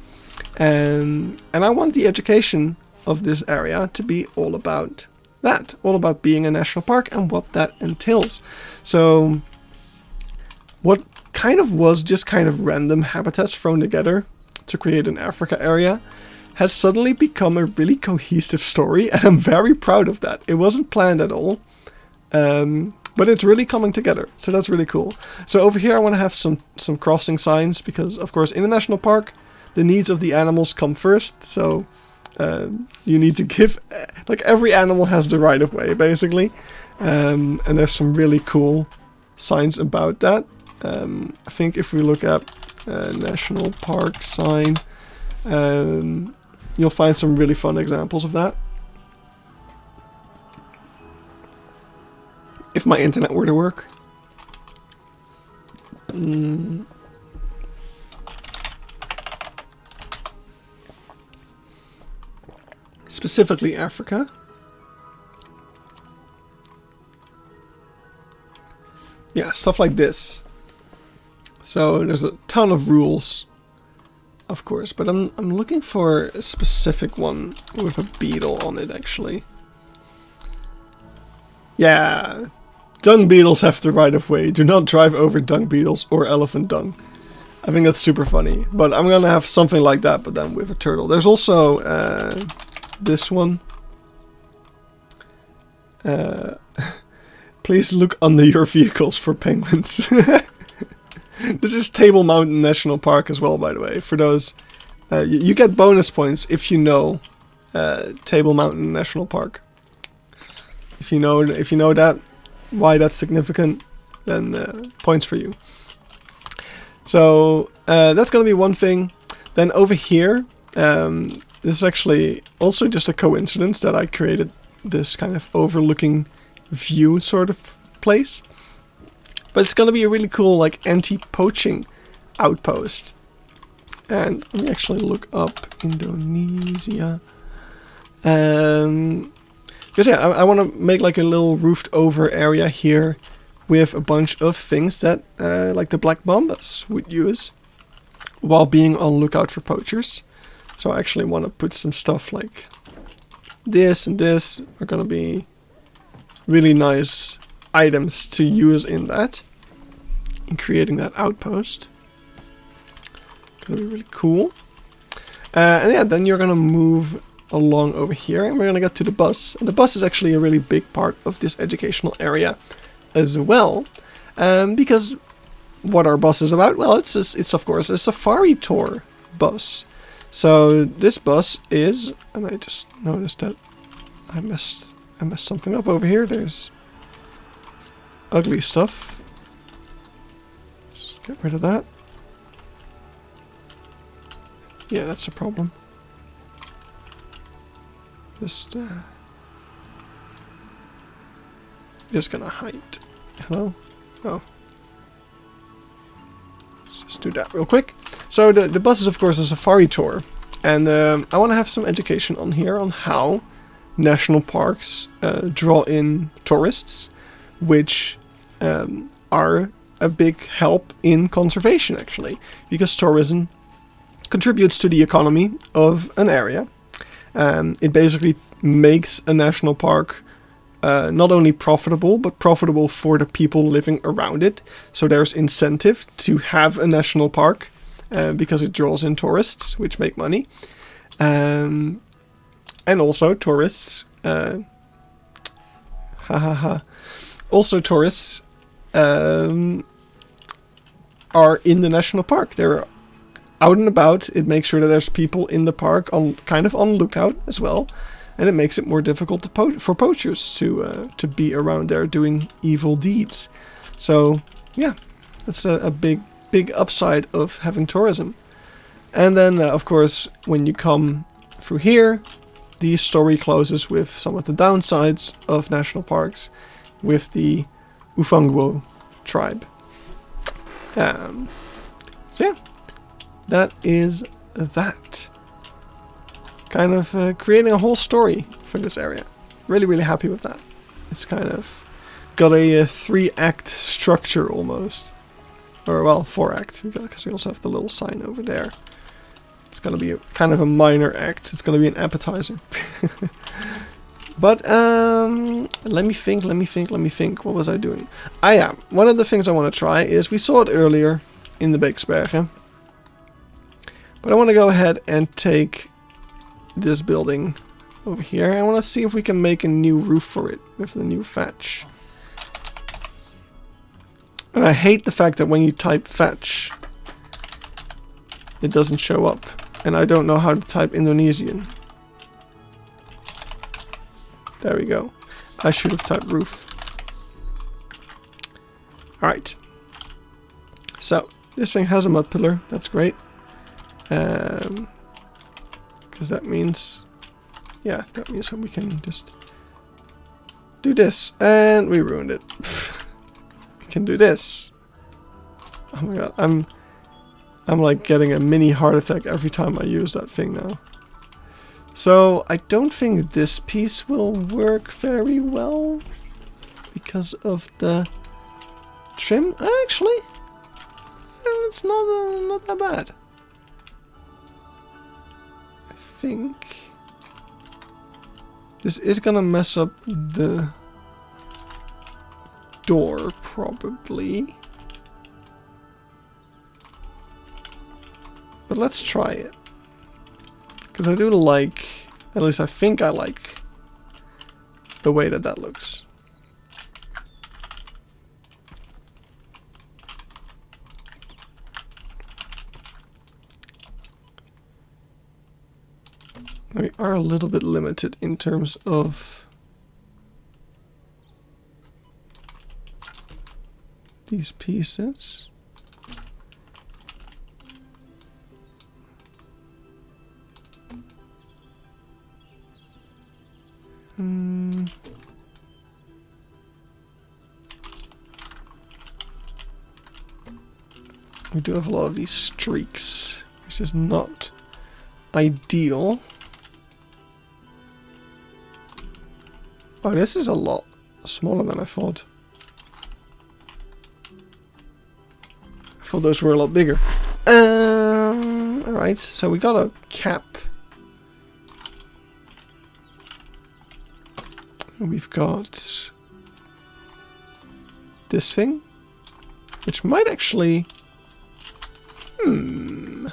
And I want the education of this area to be all about that, all about being a national park and what that entails. So what kind of was just kind of random habitats thrown together to create an Africa area has suddenly become a really cohesive story, and I'm very proud of that. It wasn't planned at all, but it's really coming together, so that's really cool. So over here I want to have some crossing signs, because of course in a national park the needs of the animals come first, so you need to give, like every animal has the right of way basically, and there's some really cool signs about that. I think if we look at national park sign, you'll find some really fun examples of that. If my internet were to work. Specifically Africa. Yeah, stuff like this. So there's a ton of rules, of course, but I'm looking for a specific one with a beetle on it, actually. Yeah, dung beetles have the right of way. Do not drive over dung beetles or elephant dung. I think that's super funny, but I'm gonna have something like that, but then with a turtle. There's also this one. Please look under your vehicles for penguins. This is Table Mountain National Park as well, by the way. For those, you get bonus points if you know Table Mountain National Park. If you know that, why that's significant, then points for you. So that's going to be one thing. Then over here, this is actually also just a coincidence that I created this kind of overlooking view sort of place. But it's going to be a really cool like anti-poaching outpost. And let me actually look up Indonesia. Because yeah, I want to make like a little roofed over area here with a bunch of things that like the black bombas would use while being on lookout for poachers. So I actually want to put some stuff like this and this are going to be really nice items to use in that, in creating that outpost. Going to be really cool. And yeah, then you're going to move along over here and we're going to get to the bus. And the bus is actually a really big part of this educational area as well. Because what are buses about? Well, it's of course a safari tour bus. So this bus is, and I just noticed that I messed something up over here. There's ugly stuff. Let's get rid of that. Yeah, that's a problem. Just gonna hide. Hello? Oh. Let's just do that real quick. So the bus is of course a safari tour. And I want to have some education on here on how national parks draw in tourists, which are a big help in conservation actually. Because tourism contributes to the economy of an area. It basically makes a national park not only profitable, but profitable for the people living around it. So there's incentive to have a national park because it draws in tourists, which make money. And also tourists... Also tourists are in the national park. They're out and about. It makes sure that there's people in the park on lookout as well, and it makes it more difficult for poachers to be around there doing evil deeds. So yeah, that's a big upside of having tourism. And then of course when you come through here, the story closes with some of the downsides of national parks with the WOOOO tribe. So yeah, that is that. Kind of creating a whole story for this area. Really happy with that. It's kind of got a 3-act structure almost. Or well, 4-act, because we also have the little sign over there. It's going to be kind of a minor act. It's going to be an appetizer. But let me think. What was I doing? Yeah, one of the things I want to try is, we saw it earlier in the Beeksbergen. But I want to go ahead and take this building over here. I want to see if we can make a new roof for it with the new thatch. And I hate the fact that when you type thatch, it doesn't show up. And I don't know how to type Indonesian. There we go. I should have typed roof. Alright. So, this thing has a mud pillar. That's great. Because that means... yeah, that means that we can just do this. And we ruined it. We can do this. Oh my god, I'm like getting a mini heart attack every time I use that thing now. So I don't think this piece will work very well because of the trim. Actually, it's not that bad. I think this is gonna mess up the door probably. But let's try it. Because I do like, at least I think I like, the way that looks. We are a little bit limited in terms of these pieces. We do have a lot of these streaks, which is not ideal. Oh, this is a lot smaller than I thought. I thought those were a lot bigger. Alright, so we got a cap. We've got this thing, which might actually... I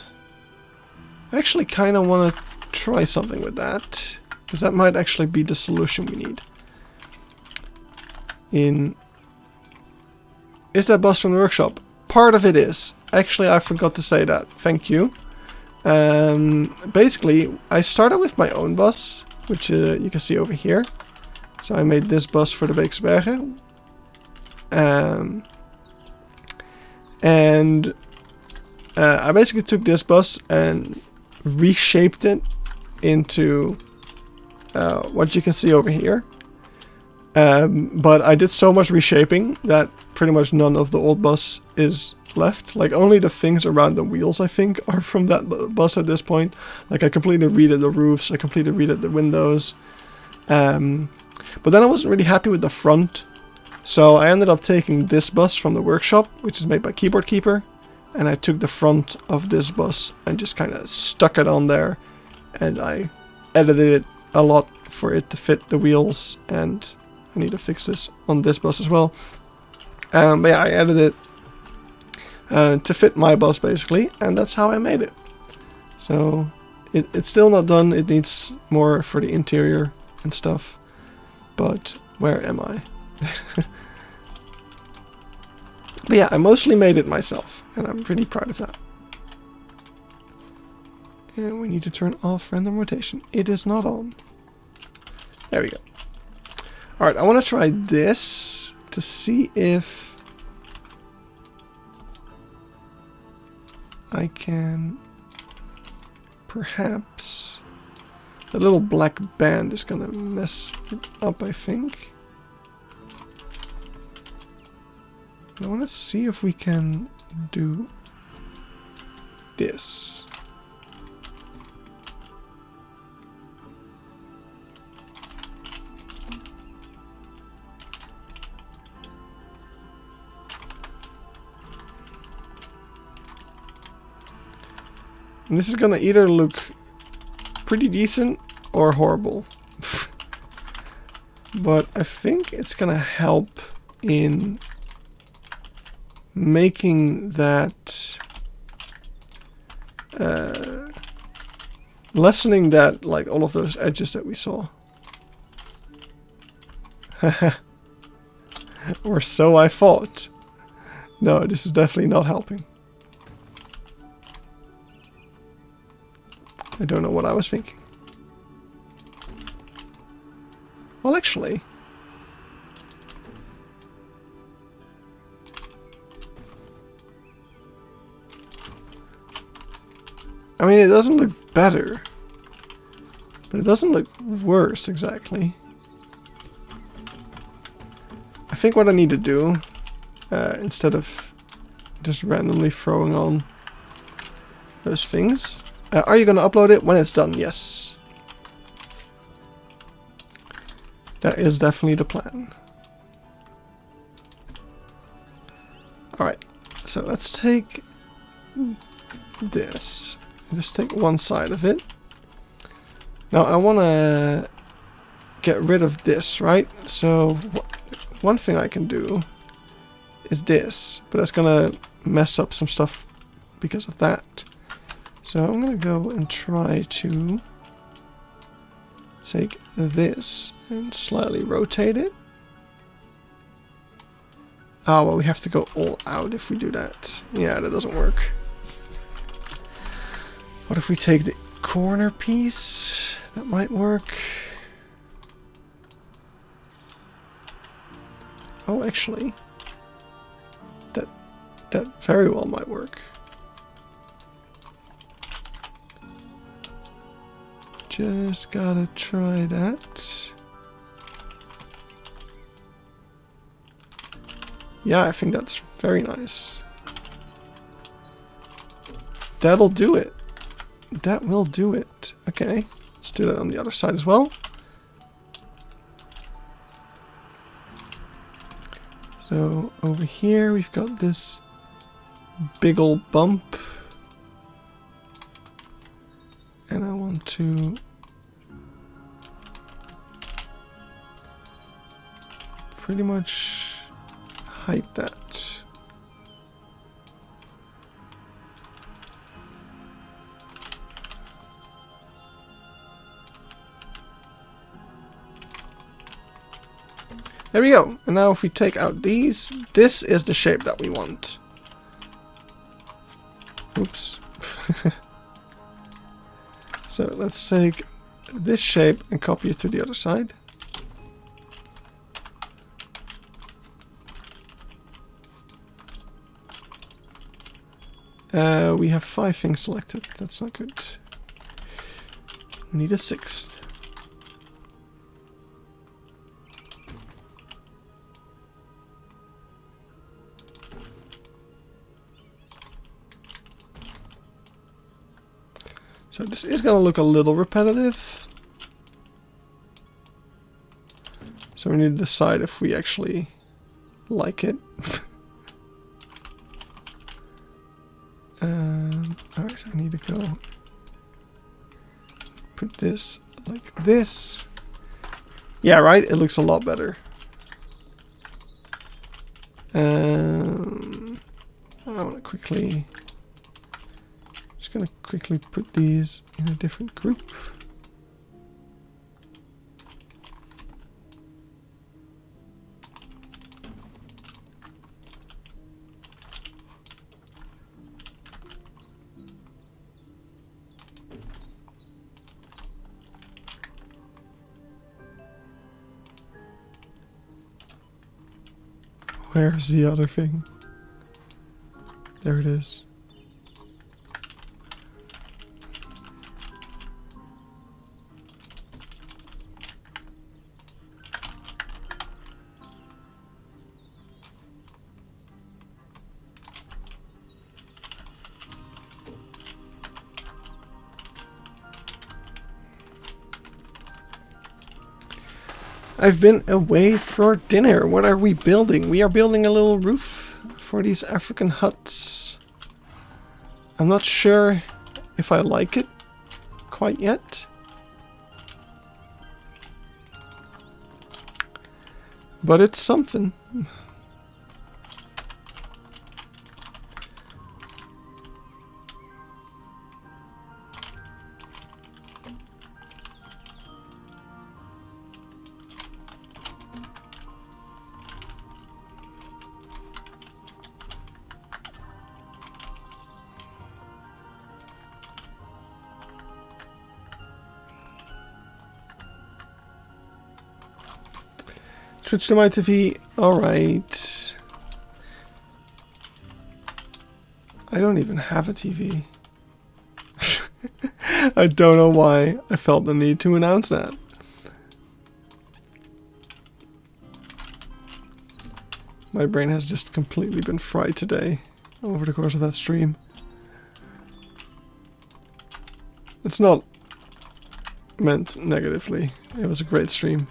actually kind of want to try something with that, because that might actually be the solution we need. Is that bus from the workshop? Part of it is. Actually, I forgot to say that. Thank you. Basically, I started with my own bus, which you can see over here. So I made this bus for the Beeksbergen. I basically took this bus and reshaped it into what you can see over here. But I did so much reshaping that pretty much none of the old bus is left. Like, only the things around the wheels, I think, are from that bus at this point. Like, I completely redid the roofs, I completely redid the windows. But then I wasn't really happy with the front. So I ended up taking this bus from the workshop, which is made by Keyboard Keeper. And I took the front of this bus and just kind of stuck it on there. And I edited it a lot for it to fit the wheels. And I need to fix this on this bus as well. But yeah, I edited it to fit my bus basically. And that's how I made it. So it's still not done. It needs more for the interior and stuff. But where am I? But yeah, I mostly made it myself, and I'm pretty proud of that. And we need to turn off random rotation. It is not on. There we go. Alright, I want to try this to see if I can perhaps... The little black band is gonna mess it up, I think. I want to see if we can do this. And this is gonna either look pretty decent or horrible. But I think it's gonna help in making that lessening that, like, all of those edges that we saw. Or so I thought. No, this is definitely not helping. I don't know what I was thinking. Well, actually, I mean, it doesn't look better, but it doesn't look worse exactly. I think what I need to do, instead of just randomly throwing on those things, are you going to upload it when it's done? Yes. That is definitely the plan. Alright, so let's take this. Just take one side of it. Now I want to get rid of this, right? So one thing I can do is this, but that's gonna mess up some stuff because of that. So I'm gonna go and try to take this and slightly rotate it. Oh, well, we have to go all out if we do that. Yeah, that doesn't work. What if we take the corner piece? That might work. Oh, actually. That very well might work. Just gotta try that. Yeah, I think that's very nice. That'll do it. That will do it. Okay, let's do that on the other side as well. So over here we've got this big old bump. And I want to pretty much hide that. There we go. And now if we take out these, this is the shape that we want. Oops. So let's take this shape and copy it to the other side. We have 5 things selected. That's not good. We need a 6th. So this is going to look a little repetitive. So we need to decide if we actually like it. Alright, I need to go put this like this. Yeah, right? It looks a lot better. I want to quickly... Just going to quickly put these in a different group. Where's the other thing? There it is. I've been away for dinner. What are we building? We are building a little roof for these African huts. I'm not sure if I like it quite yet. But it's something. Switch to my TV. Alright. I don't even have a TV. I don't know why I felt the need to announce that. My brain has just completely been fried today over the course of that stream. It's not meant negatively. It was a great stream.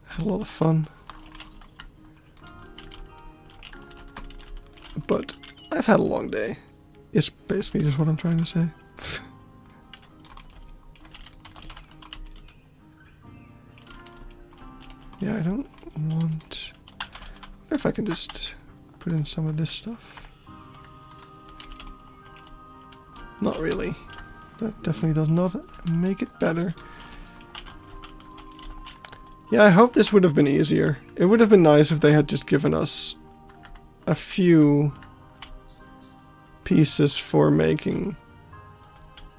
Had a lot of fun. But I've had a long day. It's basically just what I'm trying to say. Yeah, I don't want... I wonder if I can just put in some of this stuff. Not really. That definitely does not make it better. Yeah, I hope this would have been easier. It would have been nice if they had just given us a few pieces for making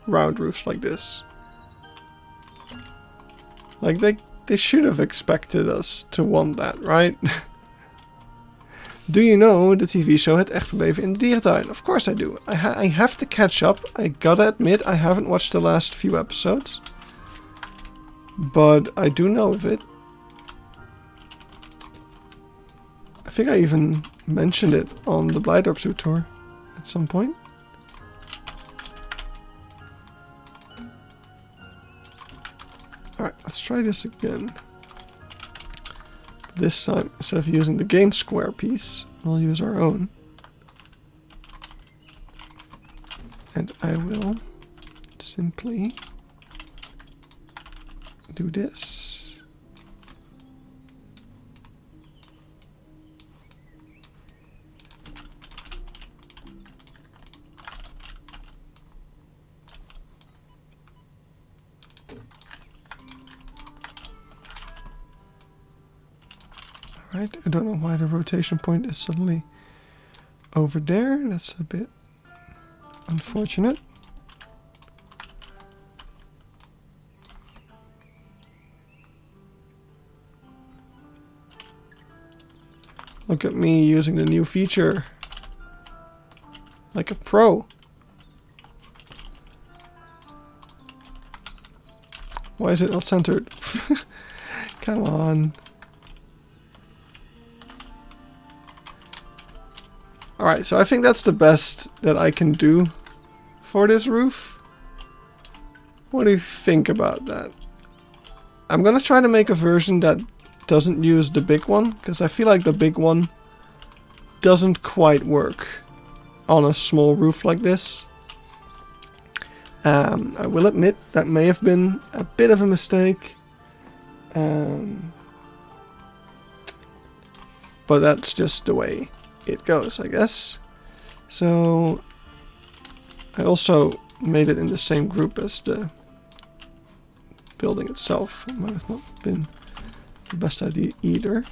round roofs like this. Like, they should have expected us to want that, right? Do you know the TV show Het Echte Leven in de Dierentuin? Of course I do. I have to catch up. I gotta admit, I haven't watched the last few episodes. But I do know of it. I think I even mentioned it on the Blightorp Zoo tour at some point. Alright, let's try this again. This time, instead of using the game square piece, we'll use our own. And I will simply do this. Right, I don't know why the rotation point is suddenly over there. That's a bit unfortunate. Look at me using the new feature like a pro. Why is it not centered? Come on. Alright, so I think that's the best that I can do for this roof. What do you think about that? I'm gonna try to make a version that doesn't use the big one, because I feel like the big one doesn't quite work on a small roof like this. I will admit that may have been a bit of a mistake. But that's just the way it goes, I guess. So I also made it in the same group as the building itself. It might have not been the best idea either.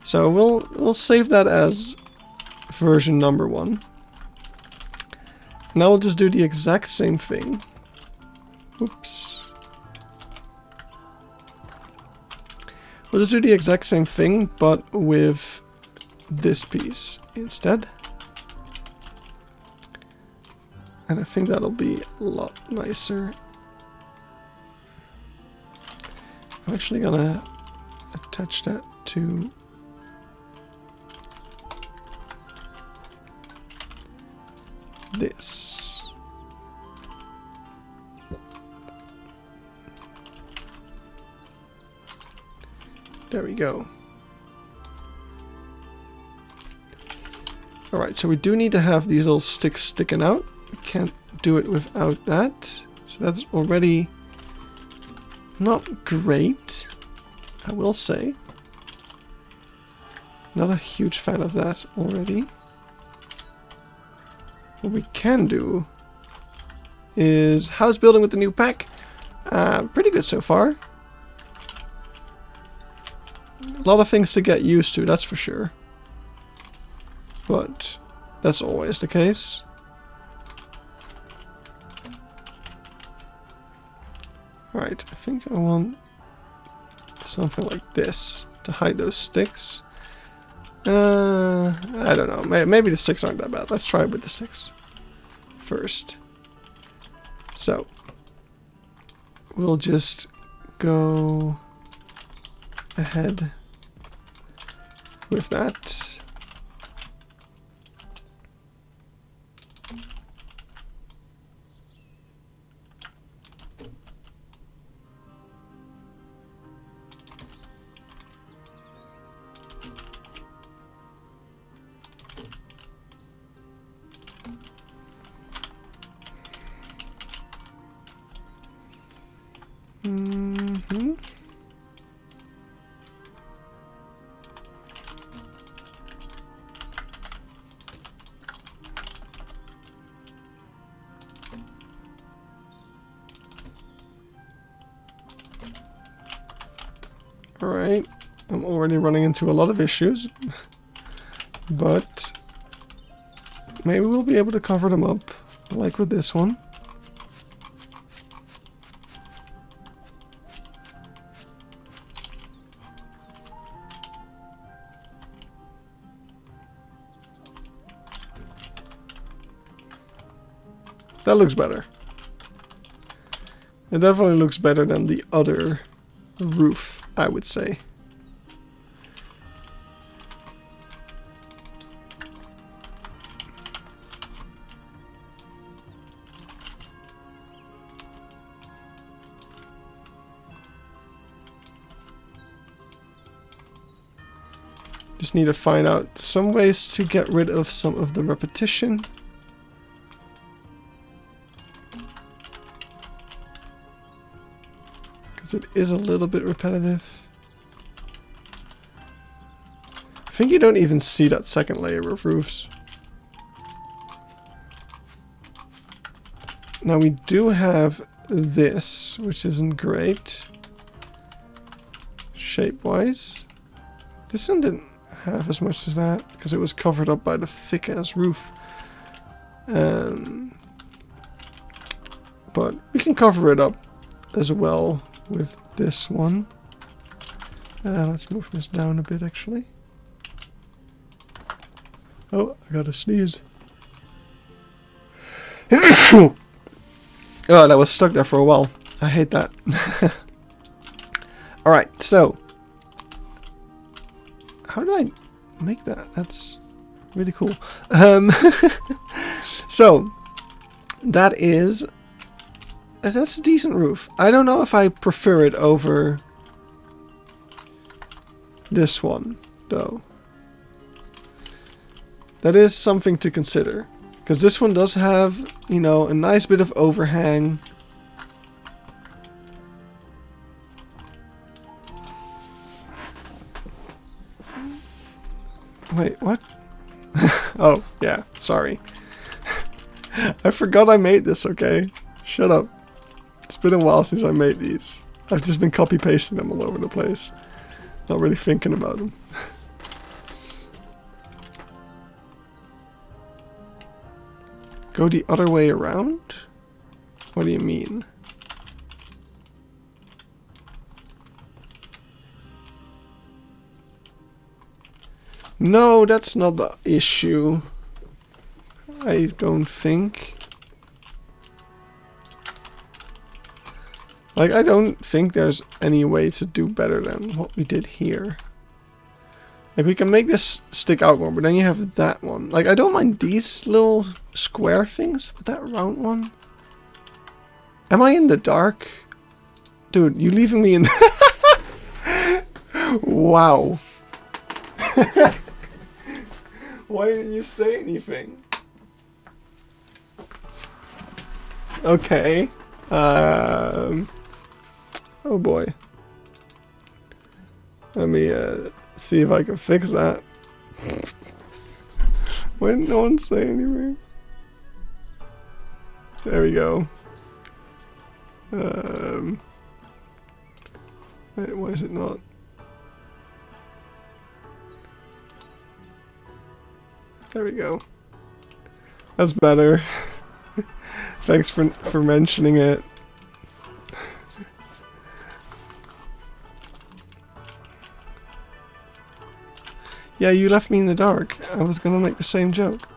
So we'll save that as version number 1. Now we'll just do the exact same thing. Oops. We'll just do the exact same thing, but with this piece instead. And I think that'll be a lot nicer. I'm actually gonna attach that to this. There we go. Alright, so we do need to have these little sticks sticking out. We can't do it without that. So that's already not great, I will say. Not a huge fan of that already. What we can do is house building with the new pack. Pretty good so far. A lot of things to get used to, that's for sure. But that's always the case. Alright, I think I want something like this to hide those sticks. I don't know. Maybe the sticks aren't that bad. Let's try with the sticks first. So we'll just go ahead with that. Alright, I'm already running into a lot of issues, but maybe we'll be able to cover them up, like with this one. That looks better. It definitely looks better than the other roof, I would say. Just need to find out some ways to get rid of some of the repetition. Because it is a little bit repetitive. I think you don't even see that second layer of roofs. Now we do have this, which isn't great. Shape-wise. This one didn't have as much as that because it was covered up by the thick ass roof, but we can cover it up as well with this one. Let's move this down a bit actually. Oh, I gotta sneeze. Oh, that was stuck there for a while. I hate that. Alright, so how did I make that? That's really cool. So that's a decent roof. I don't know if I prefer it over this one though. That is something to consider because this one does have, you know, a nice bit of overhang. Wait, what? Oh, yeah, sorry. I forgot I made this, okay? Shut up. It's been a while since I made these. I've just been copy-pasting them all over the place. Not really thinking about them. Go the other way around? What do you mean? No, that's not the issue. I don't think. Like, I don't think there's any way to do better than what we did here. Like, we can make this stick out more, but then you have that one. Like, I don't mind these little square things, but that round one? Am I in the dark? Dude, you leaving me in... Wow. Why didn't you say anything? Okay. Oh boy. Let me see if I can fix that. Why didn't no one say anything? There we go. Wait, why is it not? There we go. That's better. Thanks for mentioning it. Yeah, you left me in the dark. I was gonna make the same joke.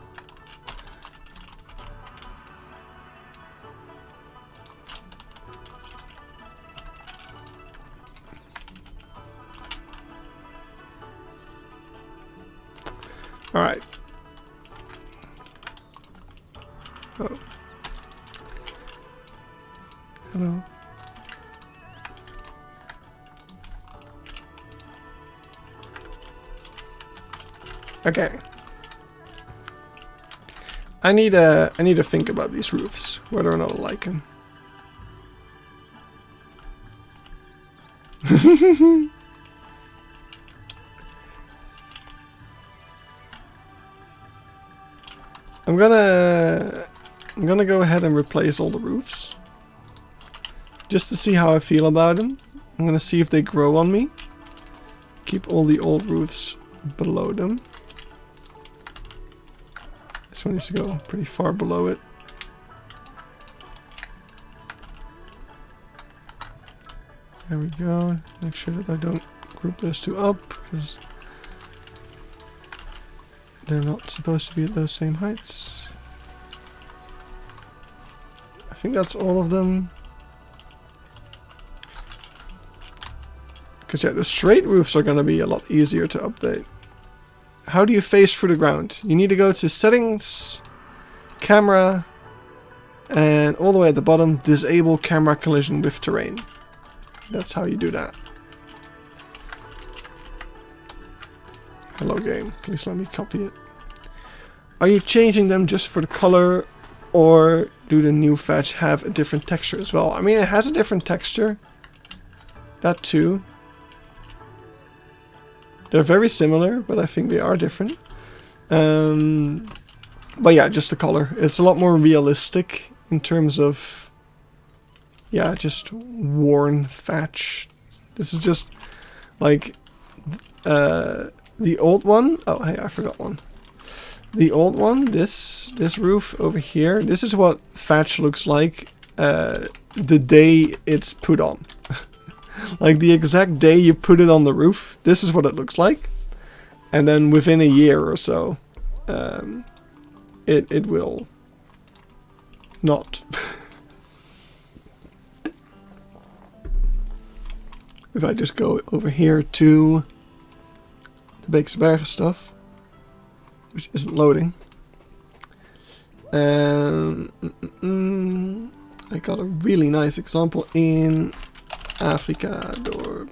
Alright. Oh. Hello. Okay. I need to think about these roofs, whether or not I like them. I'm gonna go ahead and replace all the roofs. Just to see how I feel about them. I'm gonna see if they grow on me. Keep all the old roofs below them. This one needs to go pretty far below it. There we go. Make sure that I don't group those two up because they're not supposed to be at those same heights. think that's all of them. Because yeah, the straight roofs are going to be a lot easier to update. How do you face through the ground? You need to go to settings, camera, and all the way at the bottom, disable camera collision with terrain. That's how you do that. Hello game, please let me copy it. Are you changing them just for the color, or do the new fetch have a different texture as well? I mean, it has a different texture. That too. They're very similar, but I think they are different. But yeah, just the color. It's a lot more realistic in terms of, yeah, just worn thatch. This is just like the old one. Oh, hey, I forgot one. The old one, this roof over here, this is what thatch looks like the day it's put on. Like the exact day you put it on the roof, this is what it looks like. And then within a year or so, it will not. If I just go over here to the Beeksbergen stuff, which isn't loading. I got a really nice example in Afrika dorp.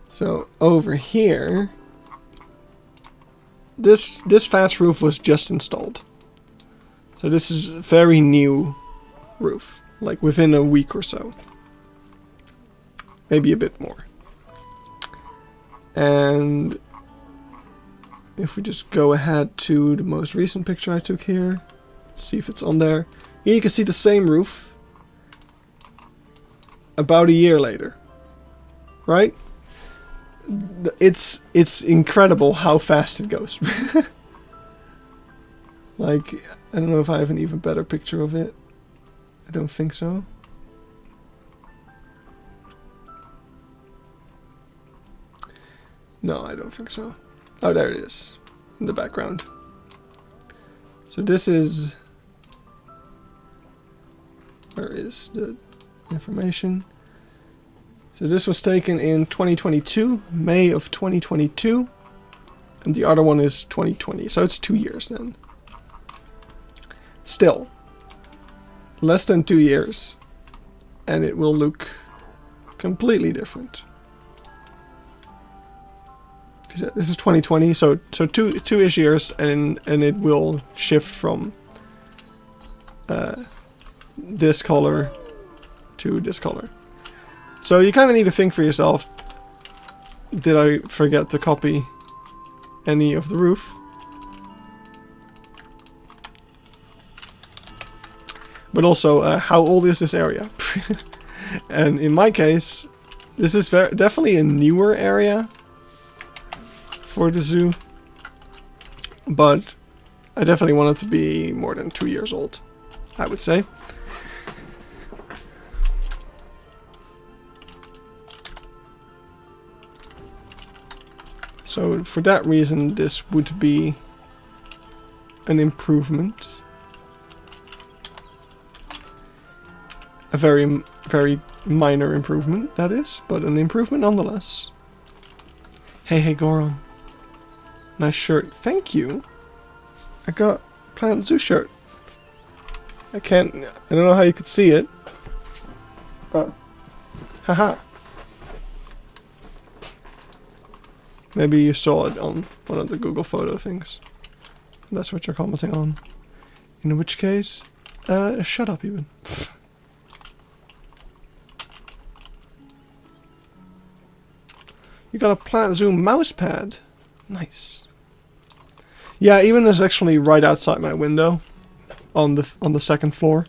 So over here, this thatch roof was just installed. So this is a very new roof, like within a week or so. Maybe a bit more. And if we just go ahead to the most recent picture I took here, let's see if it's on there. Here you can see the same roof about a year later, right? It's incredible how fast it goes. Like, I don't know if I have an even better picture of it. I don't think so. No, I don't think so. Oh, there it is in the background. So this is... Where is the information? So this was taken in 2022, May of 2022. And the other one is 2020. So it's 2 years then. Still, less than 2 years. And it will look completely different. This is 2020, so two-ish years, and it will shift from this color to this color. So you kind of need to think for yourself, did I forget to copy any of the roof? But also, how old is this area? And in my case, this is definitely a newer area for the zoo, but I definitely want it to be more than 2 years old, I would say. So for that reason, this would be an improvement. A very, very minor improvement, that is, but an improvement nonetheless. Hey Goron. Nice shirt. Thank you. I got Planet Zoo shirt. I don't know how you could see it. But, haha. Maybe you saw it on one of the Google photo things. That's what you're commenting on. In which case, shut up even. You got a Planet Zoo mouse pad. Nice. Yeah, even is actually right outside my window, on the second floor.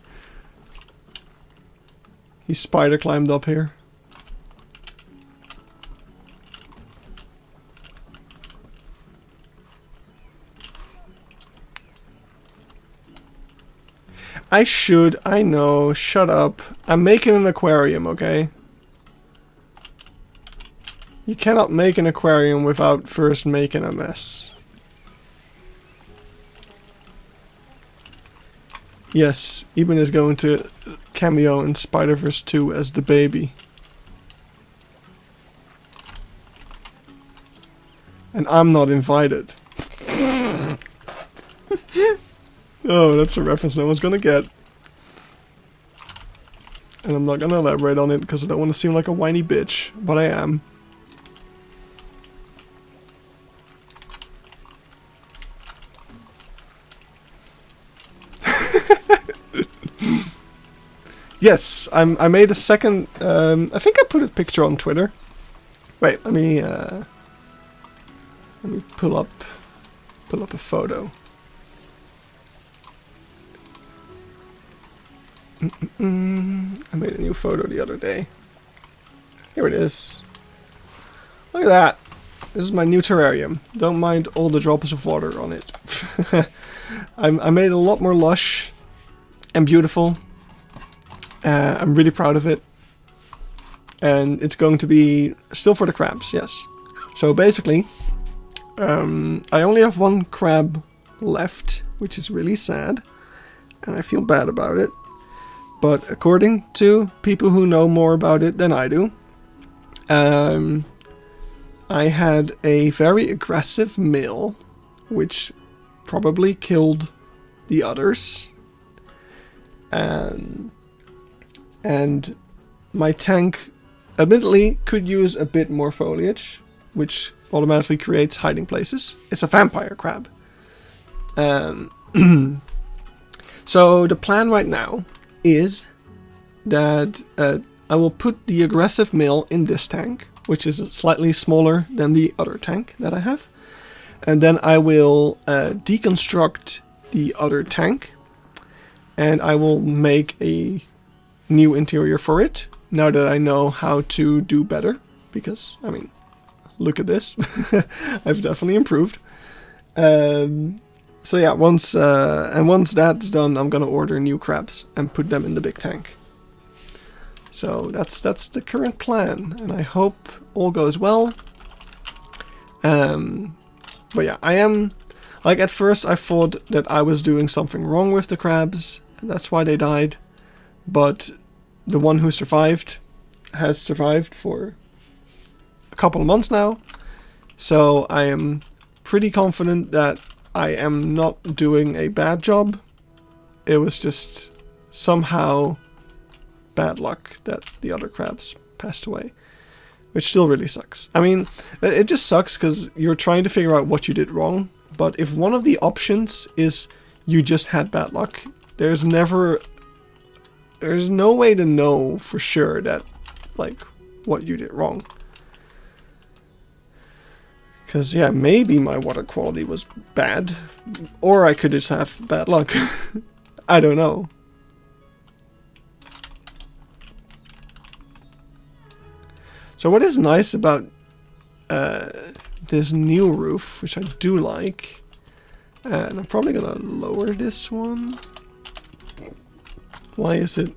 He spider climbed up here. I know, shut up. I'm making an aquarium, okay? You cannot make an aquarium without first making a mess. Yes, Eben is going to cameo in Spider-Verse 2 as the baby. And I'm not invited. Oh, that's a reference no one's gonna get. And I'm not gonna elaborate on it because I don't want to seem like a whiny bitch, but I am. Yes, I made a second. I think I put a picture on Twitter. Wait, let me pull up a photo. I made a new photo the other day. Here it is. Look at that. This is my new terrarium. Don't mind all the drops of water on it. I made it a lot more lush and beautiful. I'm really proud of it. And it's going to be still for the crabs, yes. So basically, I only have one crab left, which is really sad. And I feel bad about it. But according to people who know more about it than I do, I had a very aggressive male, which probably killed the others. And my tank, admittedly, could use a bit more foliage, which automatically creates hiding places. It's a vampire crab. So the plan right now is that I will put the aggressive male in this tank, which is slightly smaller than the other tank that I have. And then I will deconstruct the other tank, and I will make a new interior for it, now that I know how to do better. Because, I mean, look at this. I've definitely improved. So yeah, once that's done, I'm gonna order new crabs and put them in the big tank. So that's the current plan, and I hope all goes well. But yeah, I am, like, at first I thought that I was doing something wrong with the crabs, and that's why they died. But the one who survived has survived for a couple of months now, so I am pretty confident that I am not doing a bad job. It was just somehow bad luck that the other crabs passed away, which still really sucks. I mean, it just sucks because you're trying to figure out what you did wrong, but if one of the options is you just had bad luck, there's no way to know for sure that, like, what you did wrong. Because, yeah, maybe my water quality was bad, or I could just have bad luck. I don't know. So what is nice about this new roof, which I do like, and I'm probably gonna lower this one. Why is it?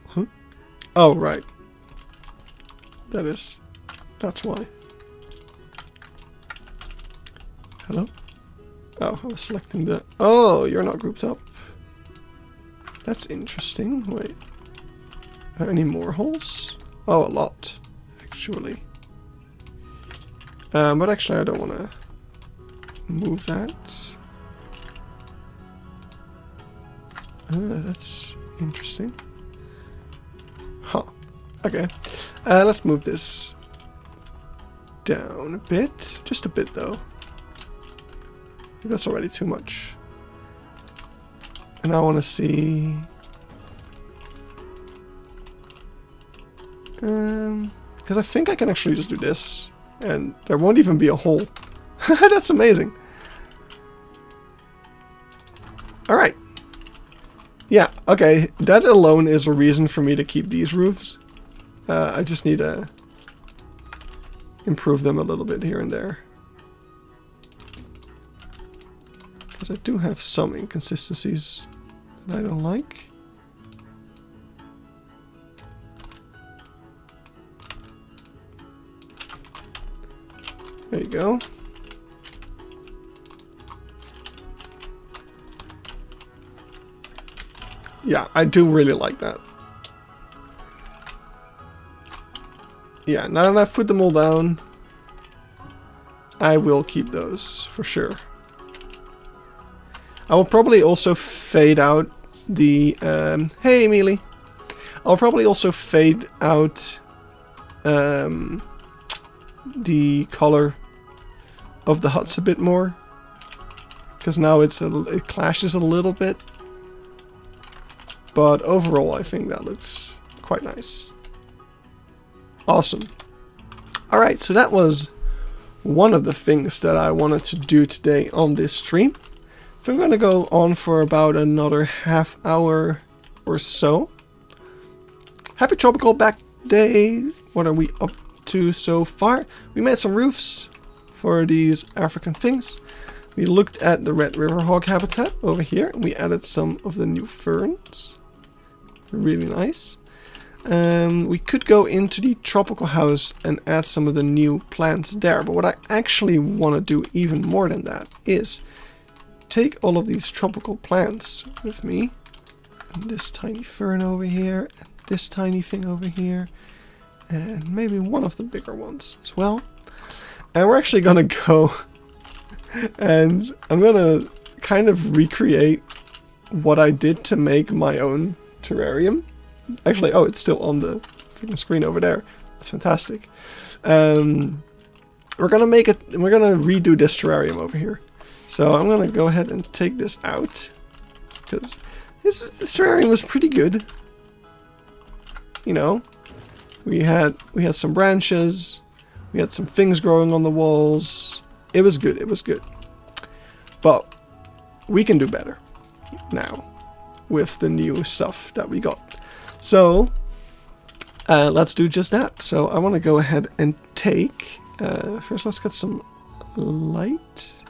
Huh? Oh, right. That's why. Hello? Oh, I was selecting the... Oh, you're not grouped up. That's interesting. Wait. Are there any more holes? Oh, a lot, actually. But actually, I don't want to move that. That's interesting. Huh. Okay. Let's move this down a bit. Just a bit, though. That's already too much. And I want to see... because I think I can actually just do this. And there won't even be a hole. That's amazing. Alright. Yeah, okay. That alone is a reason for me to keep these roofs. I just need to improve them a little bit here and there. Because I do have some inconsistencies that I don't like. There you go. Yeah, I do really like that. Yeah, now that I've put them all down, I will keep those for sure. I will probably also fade out the... hey, Emily. I'll probably also fade out the color of the huts a bit more. Because now it clashes a little bit. But overall, I think that looks quite nice. Awesome. Alright, so that was one of the things that I wanted to do today on this stream. So I'm going to go on for about another half hour or so. Happy Tropical Back Day. What are we up to so far? We made some roofs for these African things. We looked at the Red River Hog Habitat over here, and we added some of the new ferns. Really nice. We could go into the tropical house and add some of the new plants there, but what I actually want to do even more than that is take all of these tropical plants with me, and this tiny fern over here, and this tiny thing over here, and maybe one of the bigger ones as well. And we're actually gonna go and I'm gonna kind of recreate what I did to make my own terrarium. Actually, oh, it's still on the freaking screen over there. That's fantastic. We're gonna make it. We're gonna redo this terrarium over here. So I'm gonna go ahead and take this out because this terrarium was pretty good. You know, we had some branches, we had some things growing on the walls. It was good. It was good. But we can do better now with the new stuff that we got. So let's do just that. So I want to go ahead and take first. Let's get some light,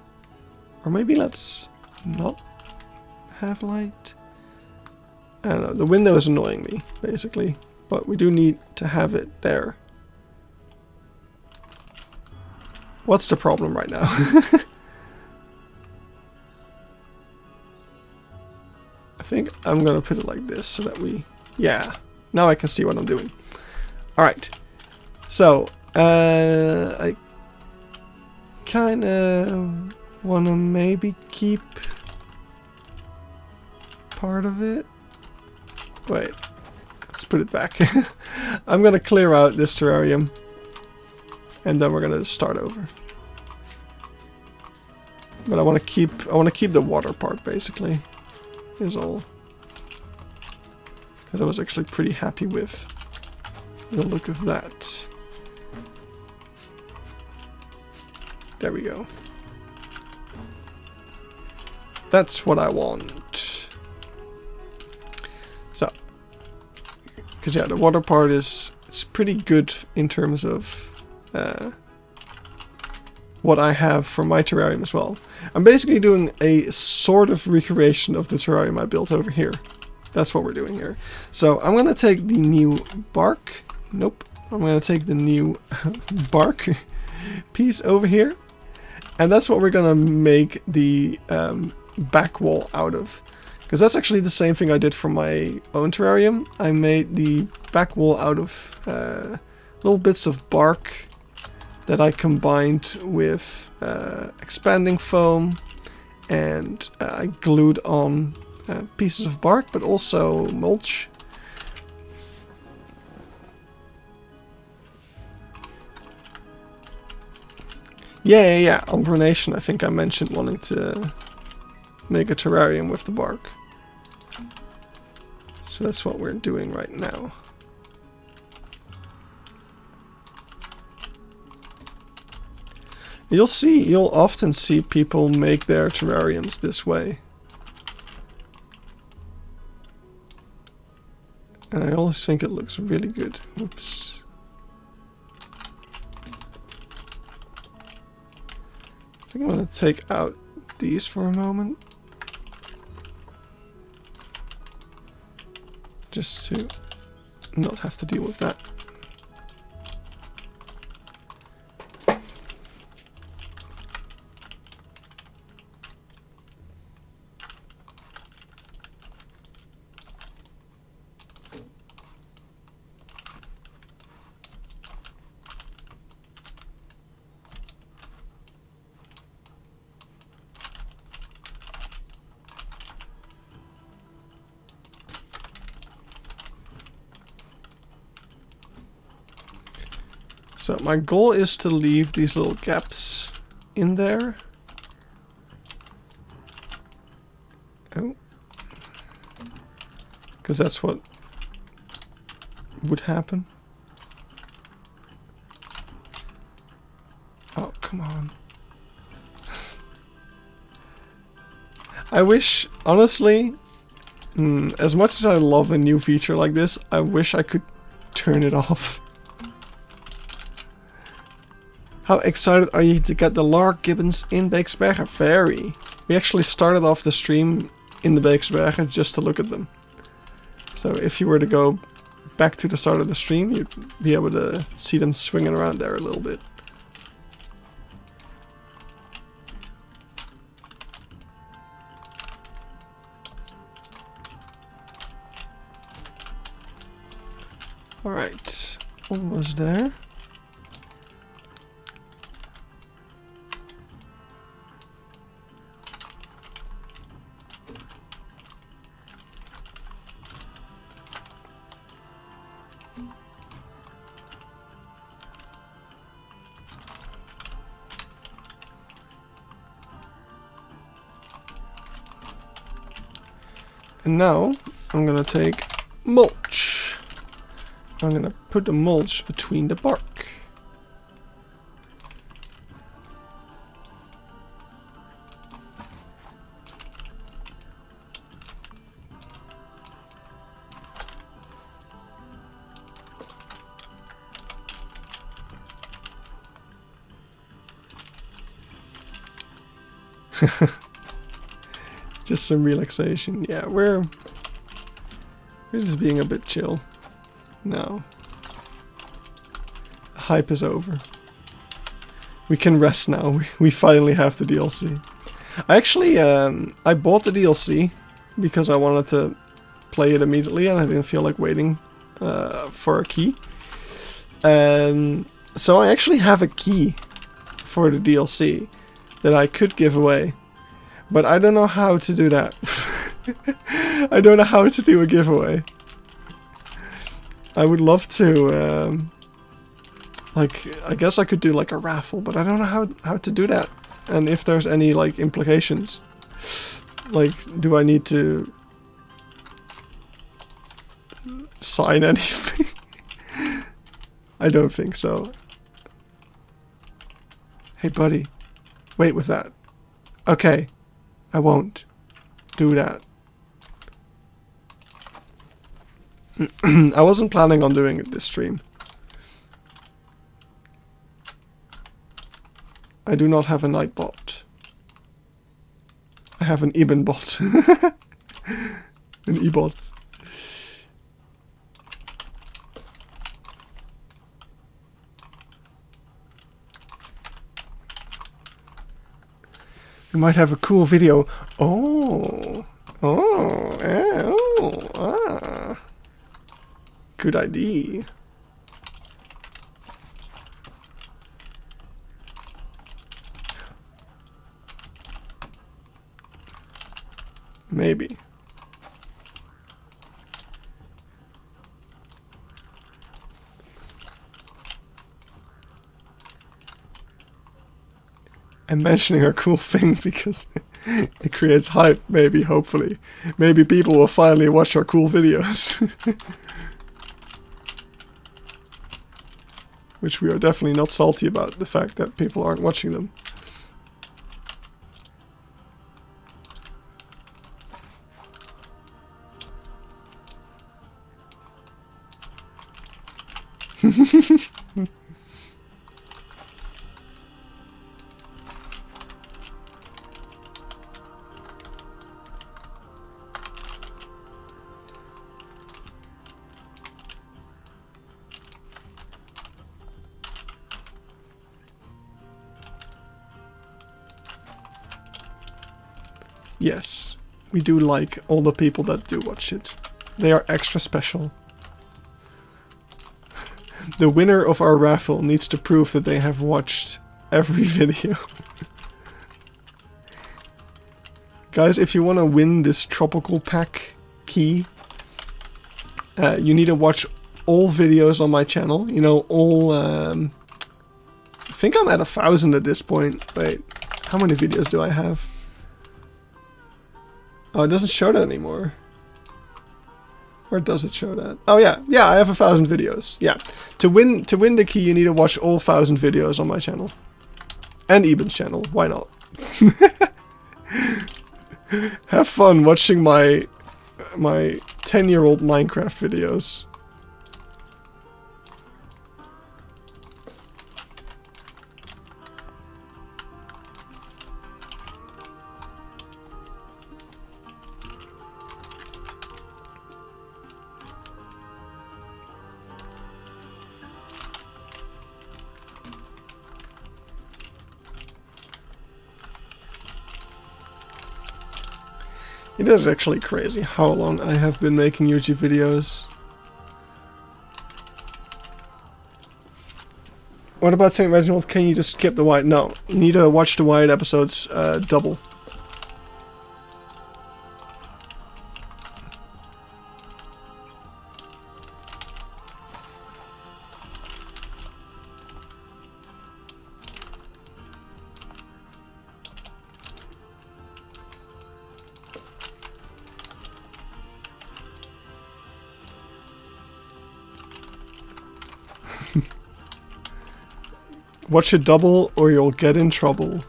or maybe let's not have light. I don't know. The window is annoying me basically, but we do need to have it there. What's the problem right now? I think I'm gonna put it like this so that we... Yeah, now I can see what I'm doing. Alright, so I kinda wanna maybe keep part of it. Wait, let's put it back. I'm gonna clear out this terrarium and then we're gonna start over. But I wanna keep the water part basically. Is all. Because I was actually pretty happy with the look of that. There we go. That's what I want. So, because yeah, the water part is pretty good in terms of what I have for my terrarium as well. I'm basically doing a sort of recreation of the terrarium I built over here. That's what we're doing here. So I'm going to take the new bark. Nope. I'm going to take the new bark piece over here. And that's what we're going to make the back wall out of. Because that's actually the same thing I did for my own terrarium. I made the back wall out of little bits of bark that I combined with expanding foam, and I glued on pieces of bark, but also mulch. Yeah. On Brunation, I think I mentioned wanting to make a terrarium with the bark. So that's what we're doing right now. You'll often see people make their terrariums this way. And I always think it looks really good. Oops. I think I'm gonna take out these for a moment. Just to not have to deal with that. So my goal is to leave these little gaps in there. Oh. Because that's what would happen. Oh, come on. I wish, honestly, as much as I love a new feature like this, I wish I could turn it off. How excited are you to get the lark gibbons in Beeksbergen? Very. We actually started off the stream in the Beeksbergen just to look at them. So if you were to go back to the start of the stream, you'd be able to see them swinging around there a little bit. Alright, almost there. And now I'm gonna take mulch. I'm gonna put the mulch between the bark. Just some relaxation. Yeah, we're just being a bit chill. No. The hype is over. We can rest now. We finally have the DLC. I actually, I bought the DLC because I wanted to play it immediately and I didn't feel like waiting for a key. So I actually have a key for the DLC that I could give away. But I don't know how to do that. I don't know how to do a giveaway. I would love to, like, I guess I could do like a raffle, but I don't know how to do that. And if there's any like implications. Like, do I need to sign anything? I don't think so. Hey buddy, wait with that. Okay, I won't do that. I wasn't planning on doing it this stream. I do not have a night bot. I have an Ibn bot. An e-bot. We might have a cool video. Oh. Oh. Oh. Ah. Good idea. Maybe. I'm mentioning a cool thing because it creates hype, maybe, hopefully. Maybe people will finally watch our cool videos. Which we are definitely not salty about, the fact that people aren't watching them. Yes, we do like all the people that do watch it. They are extra special. The winner of our raffle needs to prove that they have watched every video. Guys, if you want to win this tropical pack key, you need to watch all videos on my channel. You know, all think I'm at 1,000 at this point. Wait, how many videos do I have? Oh, it doesn't show that anymore. Or does it show that? Oh yeah, yeah, I have 1,000 videos. Yeah, to win the key, you need to watch all 1,000 videos on my channel, and Eben's channel. Why not? Have fun watching my 10-year-old Minecraft videos. It is actually crazy how long I have been making YouTube videos. What about St. Reginald? Can you just skip the Wyatt? No, you need to watch the Wyatt episodes double. Watch it double or you'll get in trouble.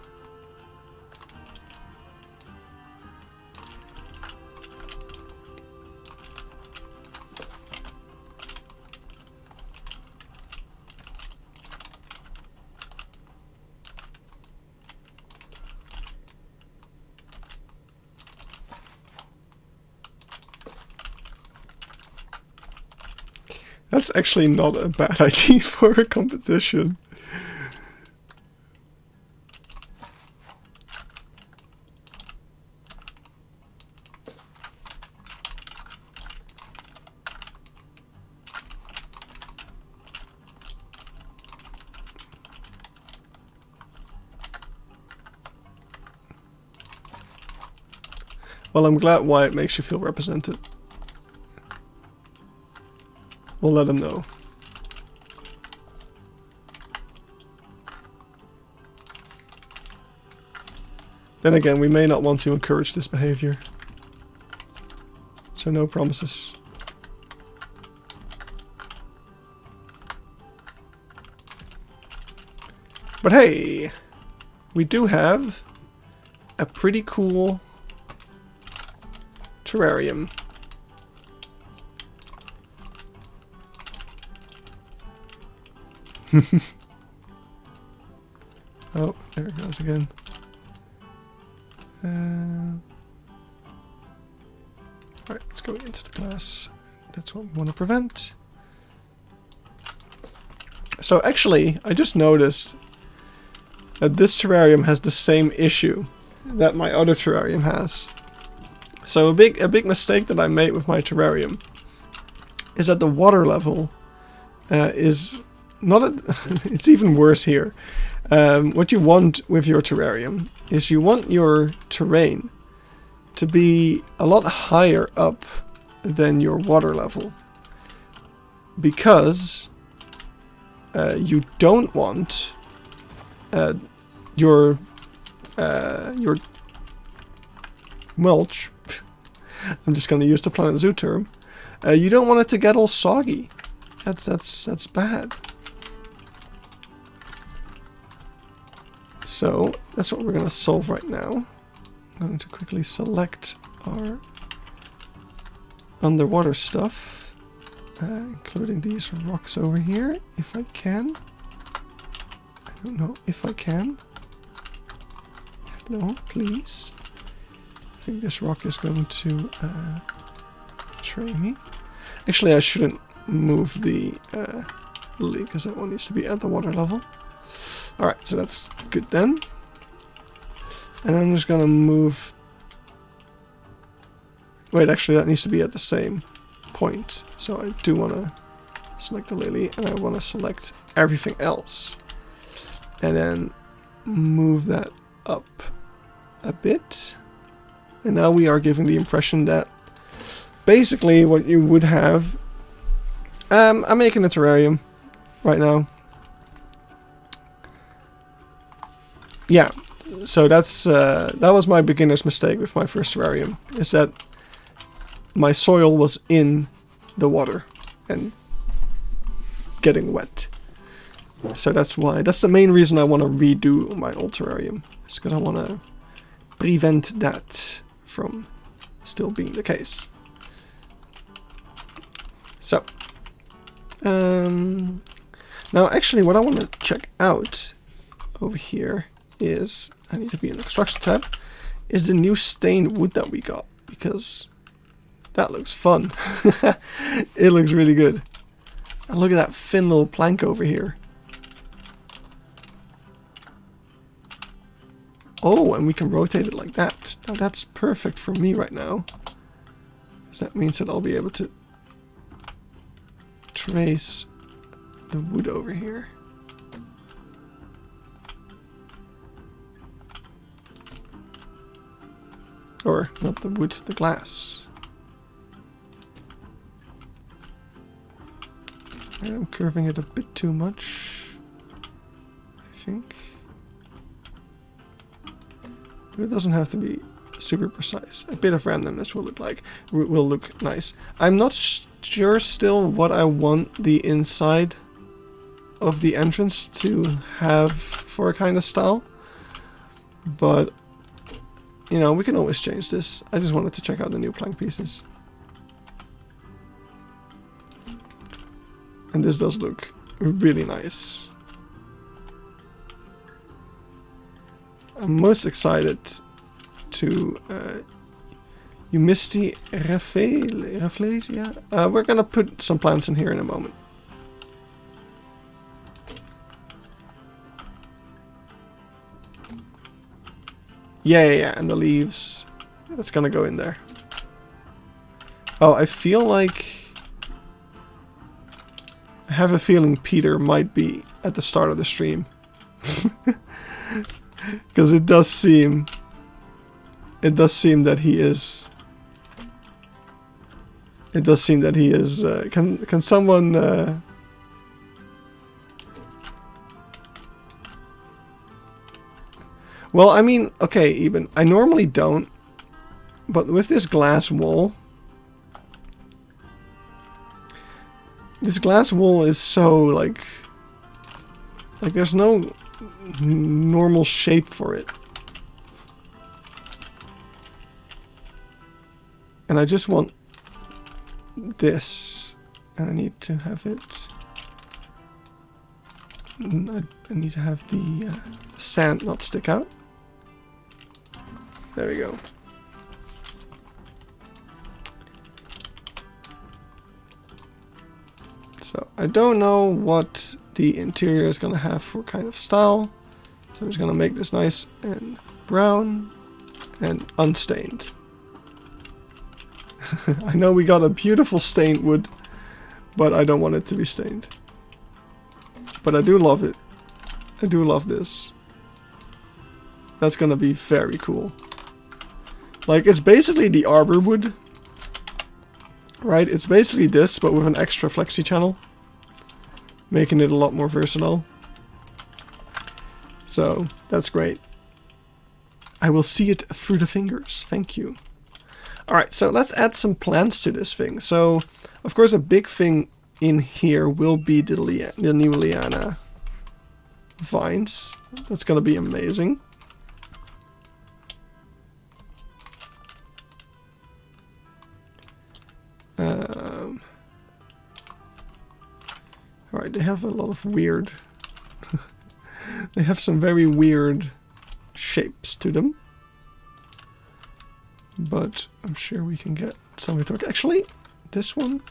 That's actually not a bad idea for a competition. Well, I'm glad Wyatt makes you feel represented. We'll let him know. Then again, we may not want to encourage this behavior. So no promises. But hey, we do have a pretty cool terrarium. Oh, there it goes again. Alright, let's go into the glass. That's what we want to prevent. So actually, I just noticed that this terrarium has the same issue that my other terrarium has. So a big mistake that I made with my terrarium is that the water level is not it's even worse here. What you want with your terrarium is you want your terrain to be a lot higher up than your water level, because you don't want your mulch. I'm just going to use the Planet Zoo term. You don't want it to get all soggy. That's bad. So that's what we're going to solve right now. I'm going to quickly select our underwater stuff, including these rocks over here, if I can. I don't know if I can. Hello, please. I think this rock is going to betray me. Actually, I shouldn't move the lily, because that one needs to be at the water level. Alright, so that's good then. And I'm just gonna move... Wait, actually that needs to be at the same point. So I do want to select the lily, and I want to select everything else. And then move that up a bit. And now we are giving the impression that basically what you would have... I'm making a terrarium right now. yeah, so that was my beginner's mistake with my first terrarium, is that my soil was in the water and getting wet. So that's the main reason I want to redo my old terrarium, is because I want to prevent that from still being the case. So, now actually what I want to check out over here is, I need to be in the construction tab, is the new stained wood that we got, because that looks fun. It looks really good. And look at that thin little plank over here. Oh, and we can rotate it like that. Now that's perfect for me right now, because that means that I'll be able to trace the wood over here. Or not the wood, the glass. I'm curving it a bit too much, I think. But it doesn't have to be super precise. A bit of randomness will look nice. I'm not sure still what I want the inside of the entrance to have for a kind of style, but you know, we can always change this. I just wanted to check out the new plank pieces. And this does look really nice. I'm most excited to Misty Rafflesia. We're gonna put some plants in here in a moment. Yeah, and the leaves, that's gonna go in there. Oh, I feel like, I have a feeling Peter might be at the start of the stream. Because it does seem that he is. It does seem that he is. Can someone? Well, I mean, okay, even I normally don't, but with this glass wall, this glass wall is so like there's no normal shape for it. And I just want this, and I need to have it, I need to have the sand not stick out. There we go. So I don't know what the interior is gonna have for kind of style. So I'm just gonna make this nice and brown and unstained. I know we got a beautiful stained wood, but I don't want it to be stained. But I do love it. I do love this. That's gonna be very cool. Like, it's basically the arbor wood, right? It's basically this, but with an extra flexi channel, making it a lot more versatile. So that's great. I will see it through the fingers. Thank you. Alright, so let's add some plants to this thing. So, of course, a big thing in here will be the new liana vines. That's going to be amazing. Alright, they have a lot of weird... they have some very weird shapes to them. But I'm sure we can get something to work. Actually, this one...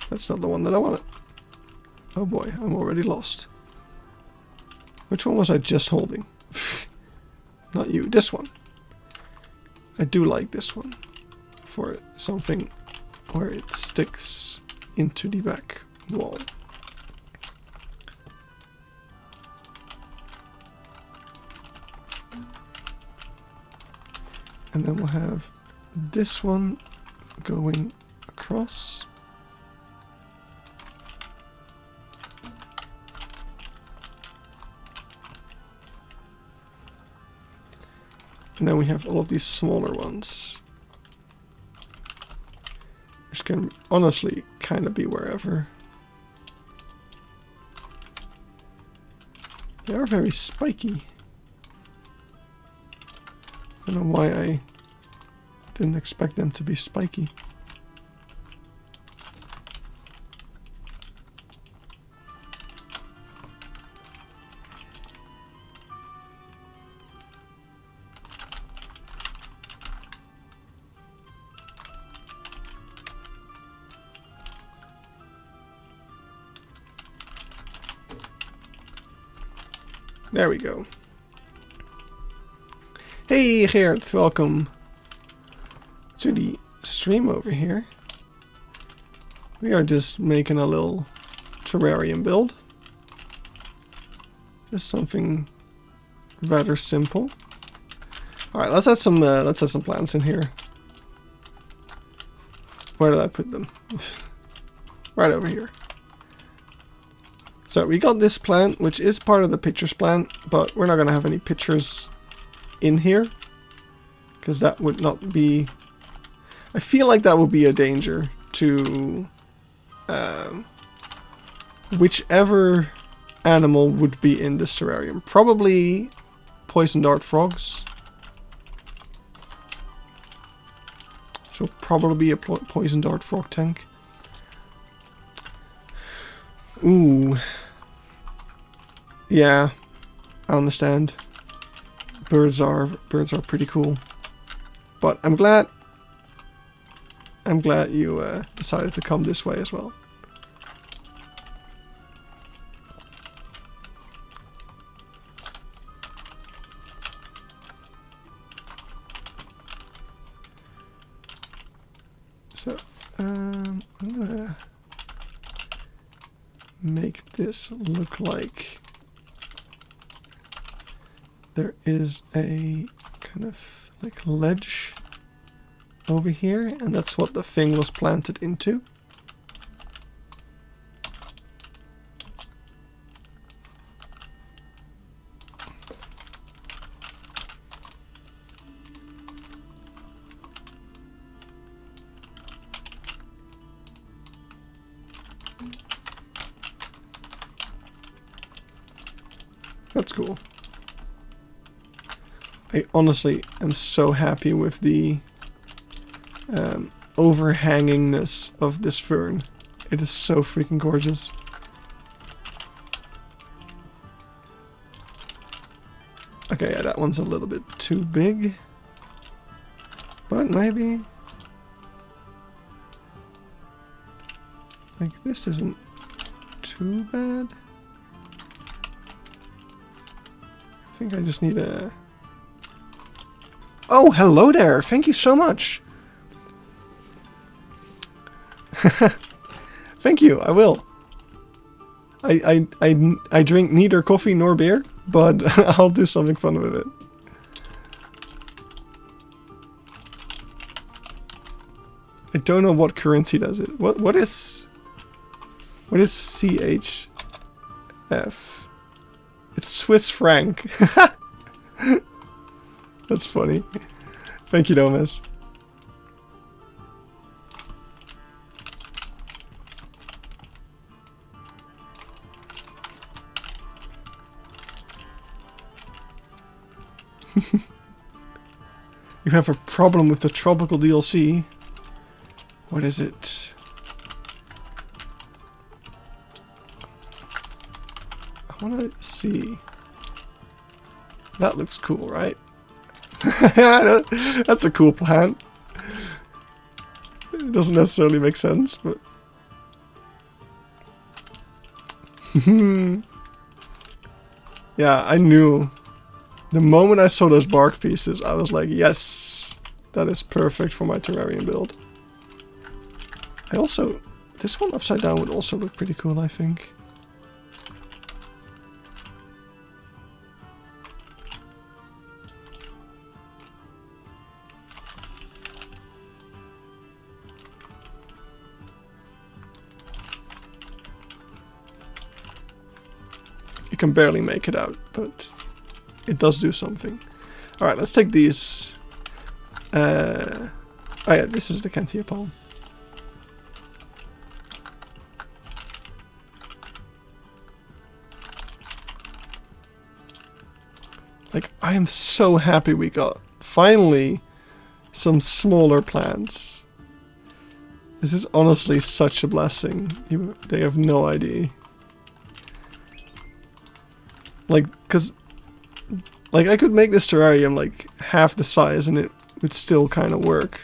that's not the one that I wanted. Oh boy, I'm already lost. Which one was I just holding? Not you, this one. I do like this one. For something where it sticks into the back wall. And then we'll have this one going across. And then we have all of these smaller ones. Which can honestly kind of be wherever. They are very spiky. I don't know why I didn't expect them to be spiky. There we go. Hey Geert, welcome to the stream over here. We are just making a little terrarium build. Just something rather simple. All right, let's add some plants in here. Where did I put them? Right over here. So we got this plant, which is part of the pictures plant, but we're not going to have any pictures in here. Because that would not be... I feel like that would be a danger to whichever animal would be in this terrarium. Probably poison dart frogs. So probably a poison dart frog tank. Ooh. Yeah, I understand. Birds are pretty cool. But I'm glad you decided to come this way as well. So I'm gonna make this look like there is a kind of like ledge over here, and that's what the thing was planted into. That's cool. I honestly am so happy with the overhangingness of this fern. It is so freaking gorgeous. Okay, yeah, that one's a little bit too big. But maybe... like this isn't too bad. I think I just need a... Oh, hello there! Thank you so much! Thank you, I will. I drink neither coffee nor beer, but I'll do something fun with it. I don't know what currency does it. What is CHF? It's Swiss franc. That's funny. Thank you, Domus. You have a problem with the tropical DLC. What is it? I want to see. That looks cool, right? That's a cool plant. It doesn't necessarily make sense, but... Yeah, I knew. The moment I saw those bark pieces, I was like, yes, that is perfect for my terrarium build. I also... this one upside down would also look pretty cool, I think. You can barely make it out, but it does do something. Alright, let's take these. Oh yeah, this is the Cantia palm. Like, I am so happy we got, finally, some smaller plants. This is honestly such a blessing. They have no idea. Like, cause, like I could make this terrarium like half the size and it would still kind of work.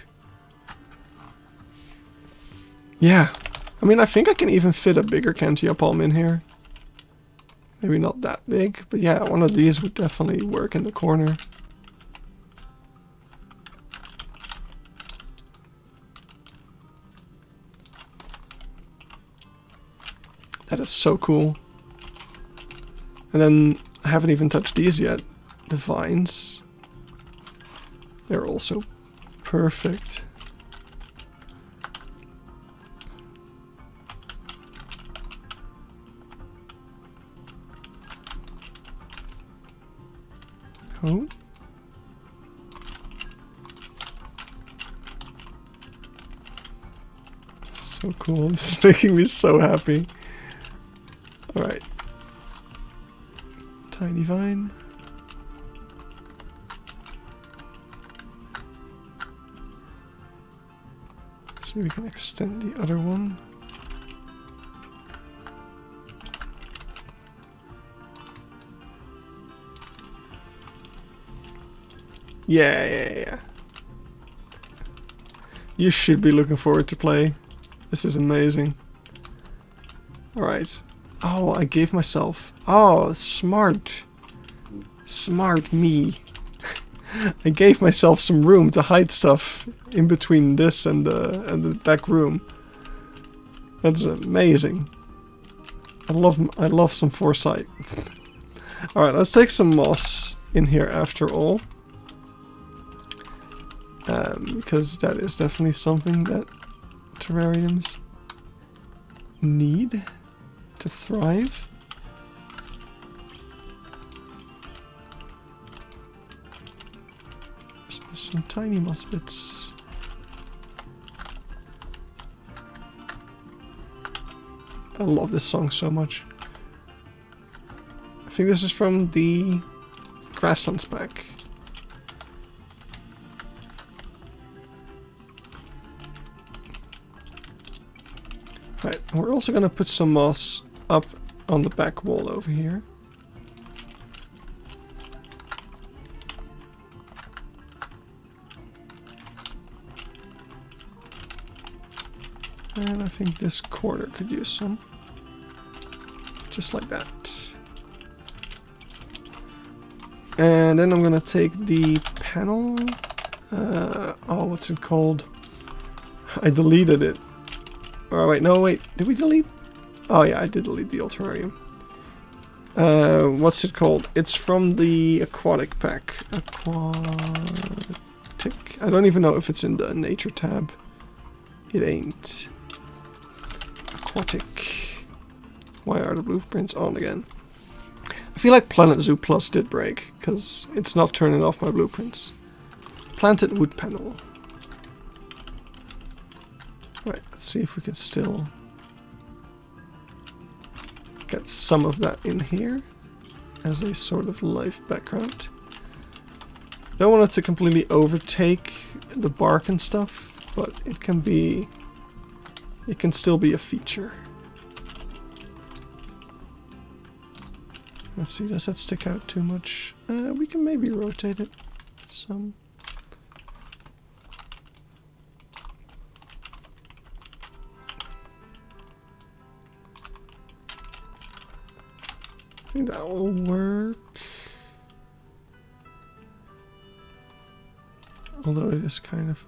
Yeah, I mean, I think I can even fit a bigger Cantia palm in here. Maybe not that big, but yeah, one of these would definitely work in the corner. That is so cool. And then I haven't even touched these yet. The vines. They're also perfect. Oh. So cool. This is making me so happy. Alright. Tiny vine. So we can extend the other one. Yeah. You should be looking forward to play. This is amazing. Alright. Oh, I gave myself... Oh, smart. Smart me. I gave myself some room to hide stuff in between this and the back room. That's amazing. I love some foresight. Alright, let's take some moss in here after all. Because that is definitely something that terrariums need to thrive. There's some tiny moss bits. I love this song so much. I think this is from the Grasslands pack. Right, we're also going to put some moss up on the back wall over here. And I think this corner could use some. Just like that. And then I'm going to take the panel. Oh, what's it called? I deleted it. Oh, wait, no, wait. Did we delete? Oh, yeah, I did delete the terrarium. What's it called? It's from the aquatic pack. Aquatic. I don't even know if it's in the nature tab. It ain't. Aquatic. Why are the blueprints on again? I feel like Planet Zoo Plus did break, because it's not turning off my blueprints. Planted wood panel. Right, let's see if we can still get some of that in here as a sort of live background. Don't want it to completely overtake the bark and stuff, but it can still be a feature. Let's see, does that stick out too much? We can maybe rotate it some. I think that will work. Although it is kind of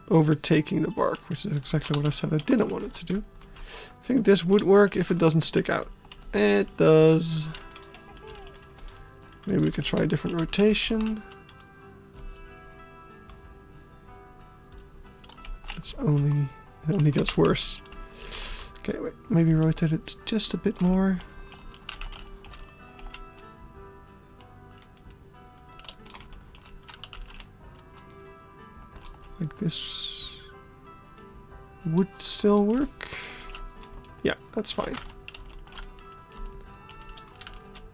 overtaking the bark, which is exactly what I said I didn't want it to do. I think this would work if it doesn't stick out. It does. Maybe we could try a different rotation. It only gets worse. Okay, wait, maybe rotate it just a bit more. Like this would still work. Yeah, that's fine.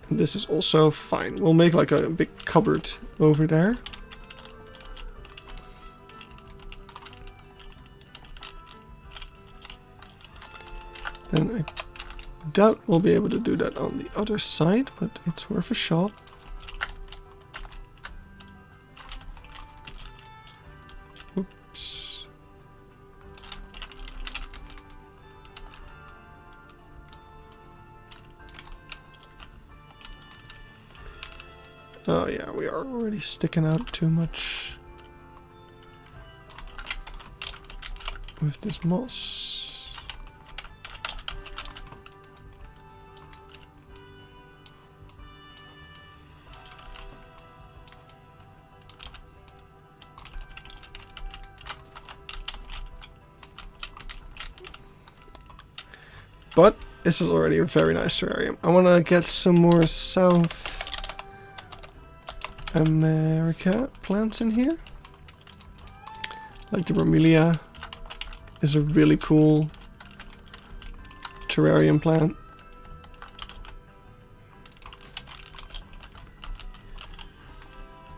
And this is also fine. We'll make like a big cupboard over there. Then I doubt we'll be able to do that on the other side, but it's worth a shot. Oops. Oh yeah, we are already sticking out too much with this moss. But this is already a very nice terrarium. I want to get some more South America plants in here. Like the Bromelia is a really cool terrarium plant.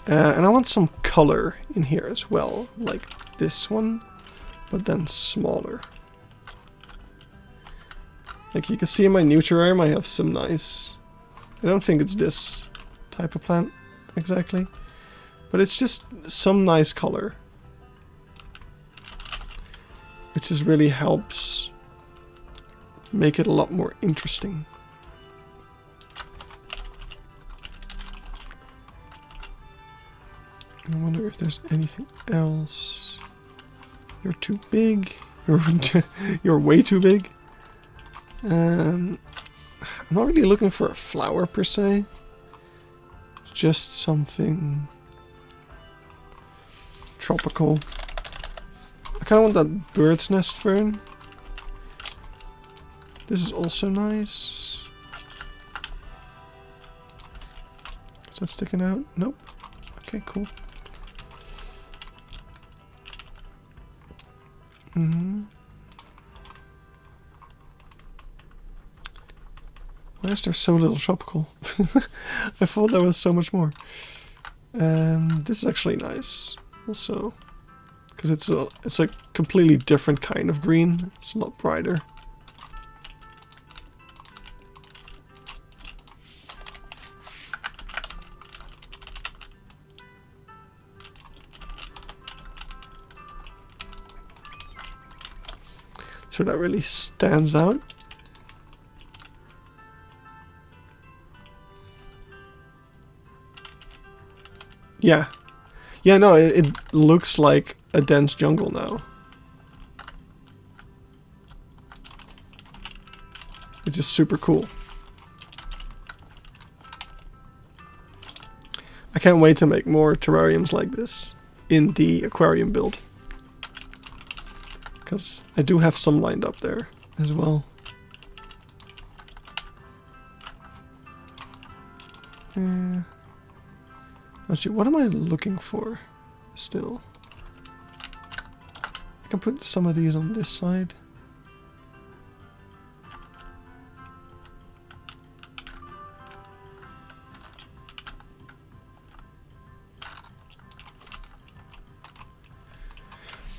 And I want some color in here as well, like this one, but then smaller. Like you can see in my new terrarium I have some nice... I don't think it's this type of plant exactly, but it's just some nice color. Which just really helps make it a lot more interesting. I wonder if there's anything else. You're too big. You're way too big. I'm not really looking for a flower per se. Just something tropical. I kind of want that bird's nest fern. This is also nice. Is that sticking out? Nope. Okay, cool. Why is there so little tropical? I thought there was so much more. This is actually nice, also, because it's a completely different kind of green. It's a lot brighter. So that really stands out. Yeah. Yeah, no, it looks like a dense jungle now. Which is super cool. I can't wait to make more terrariums like this in the aquarium build. Because I do have some lined up there as well. Actually, what am I looking for still? I can put some of these on this side.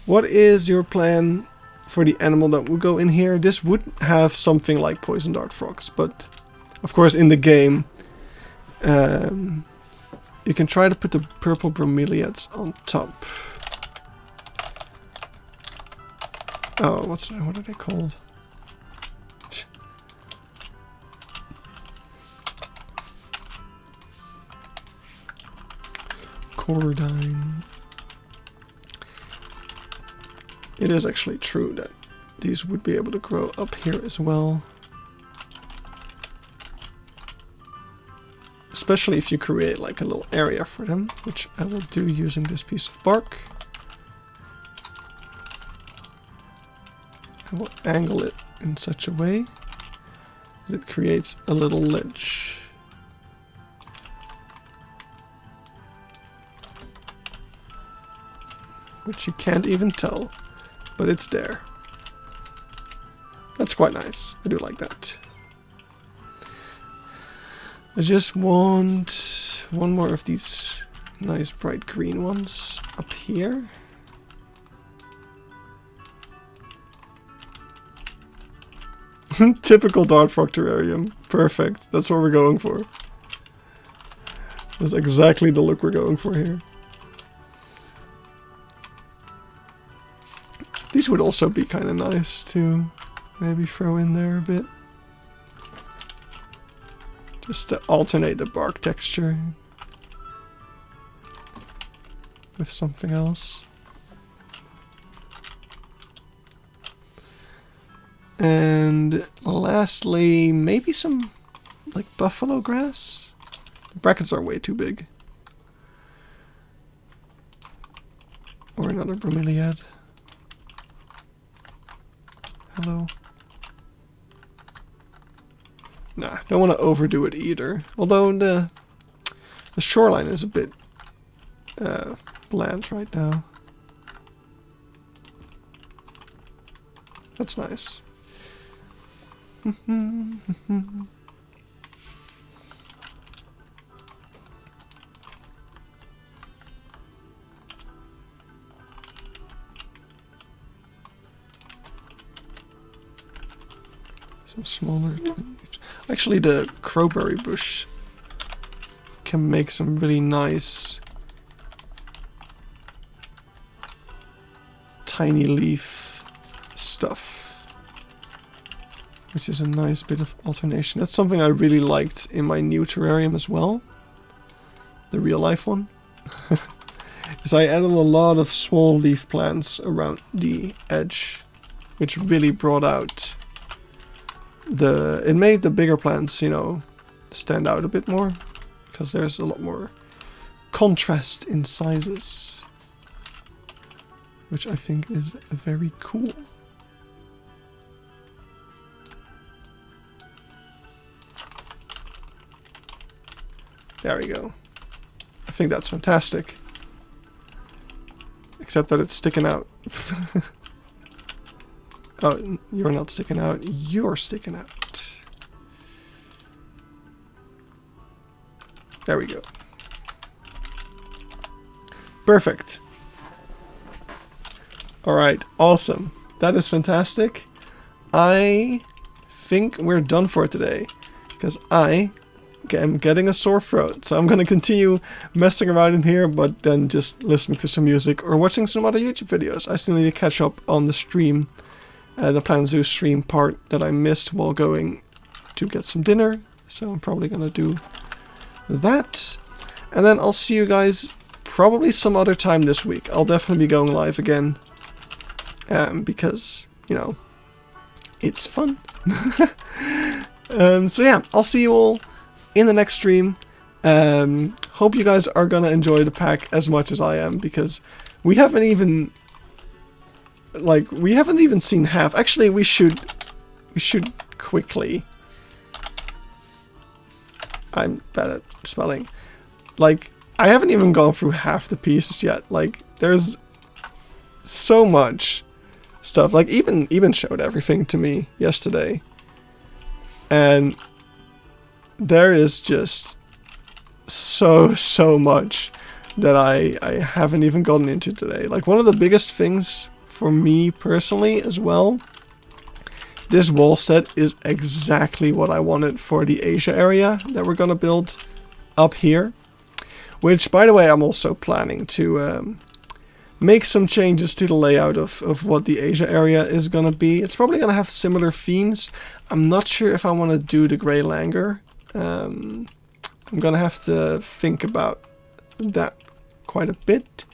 What is your plan for the animal that would go in here? This would have something like poison dart frogs, but of course in the game you can try to put the purple bromeliads on top. Oh, what are they called? Cordine. It is actually true that these would be able to grow up here as well. Especially if you create like a little area for them, which I will do using this piece of bark. I will angle it in such a way that it creates a little ledge. which you can't even tell, but it's there. That's quite nice. I do like that. I just want one more of these nice bright green ones up here. Typical dart frog terrarium. Perfect. That's what we're going for. That's exactly the look we're going for here. These would also be kind of nice to maybe throw in there a bit. Just to alternate the bark texture with something else. And lastly, maybe some like buffalo grass. The brackets are way too big. Or another bromeliad. Hello. Nah, don't want to overdo it either. Although the shoreline is a bit bland right now. That's nice. Some smaller leaves. Actually, the crowberry bush can make some really nice tiny leaf stuff, which is a nice bit of alternation. That's something I really liked in my new terrarium as well, the real life one. Is I added a lot of small leaf plants around the edge, which really brought out it made the bigger plants, you know, stand out a bit more, because there's a lot more contrast in sizes, which I think is very cool. There we go. I think that's fantastic. Except that it's sticking out. Oh, you're not sticking out. You're sticking out. There we go. Perfect. Alright, awesome. That is fantastic. I think we're done for today, because I am getting a sore throat. So I'm going to continue messing around in here, but then just listening to some music or watching some other YouTube videos. I still need to catch up on the stream. The Planet Zoo stream part that I missed while going to get some dinner. So I'm probably going to do that. And then I'll see you guys probably some other time this week. I'll definitely be going live again. Because, you know, it's fun. So yeah, I'll see you all in the next stream. Hope you guys are going to enjoy the pack as much as I am. Because we haven't even seen half. Actually, we should quickly. I'm bad at spelling. Like, I haven't even gone through half the pieces yet. Like, there's so much stuff. Like, even showed everything to me yesterday. And there is just so much that I haven't even gotten into today. Like, one of the biggest things for me personally as well, this wall set is exactly what I wanted for the Asia area that we're gonna build up here. Which, by the way, I'm also planning to make some changes to the layout of what the Asia area is gonna be. It's probably gonna have similar themes. I'm not sure if I want to do the Grey Langur. I'm gonna have to think about that quite a bit.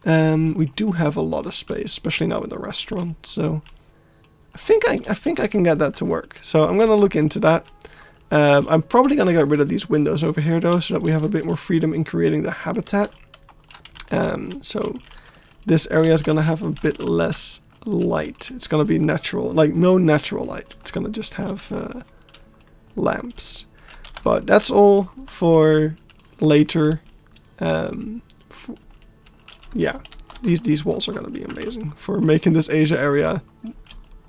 We do have a lot of space, especially now in the restaurant, so I think I can get that to work. So I'm gonna look into that. I'm probably gonna get rid of these windows over here though, so that we have a bit more freedom in creating the habitat. So this area is gonna have a bit less light. It's gonna be natural, like no natural light. It's gonna just have lamps. But that's all for later. Yeah, These walls are gonna be amazing for making this Asia area,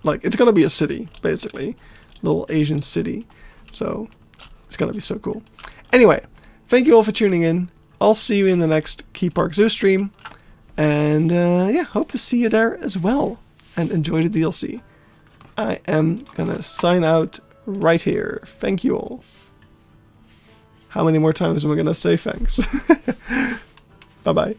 like, it's gonna be a city, basically. Little Asian city. So, it's gonna be so cool. Anyway, thank you all for tuning in. I'll see you in the next Keypark Zoo stream. And, yeah, hope to see you there as well. And enjoy the DLC. I am gonna sign out right here. Thank you all. How many more times am I gonna say thanks? Bye-bye.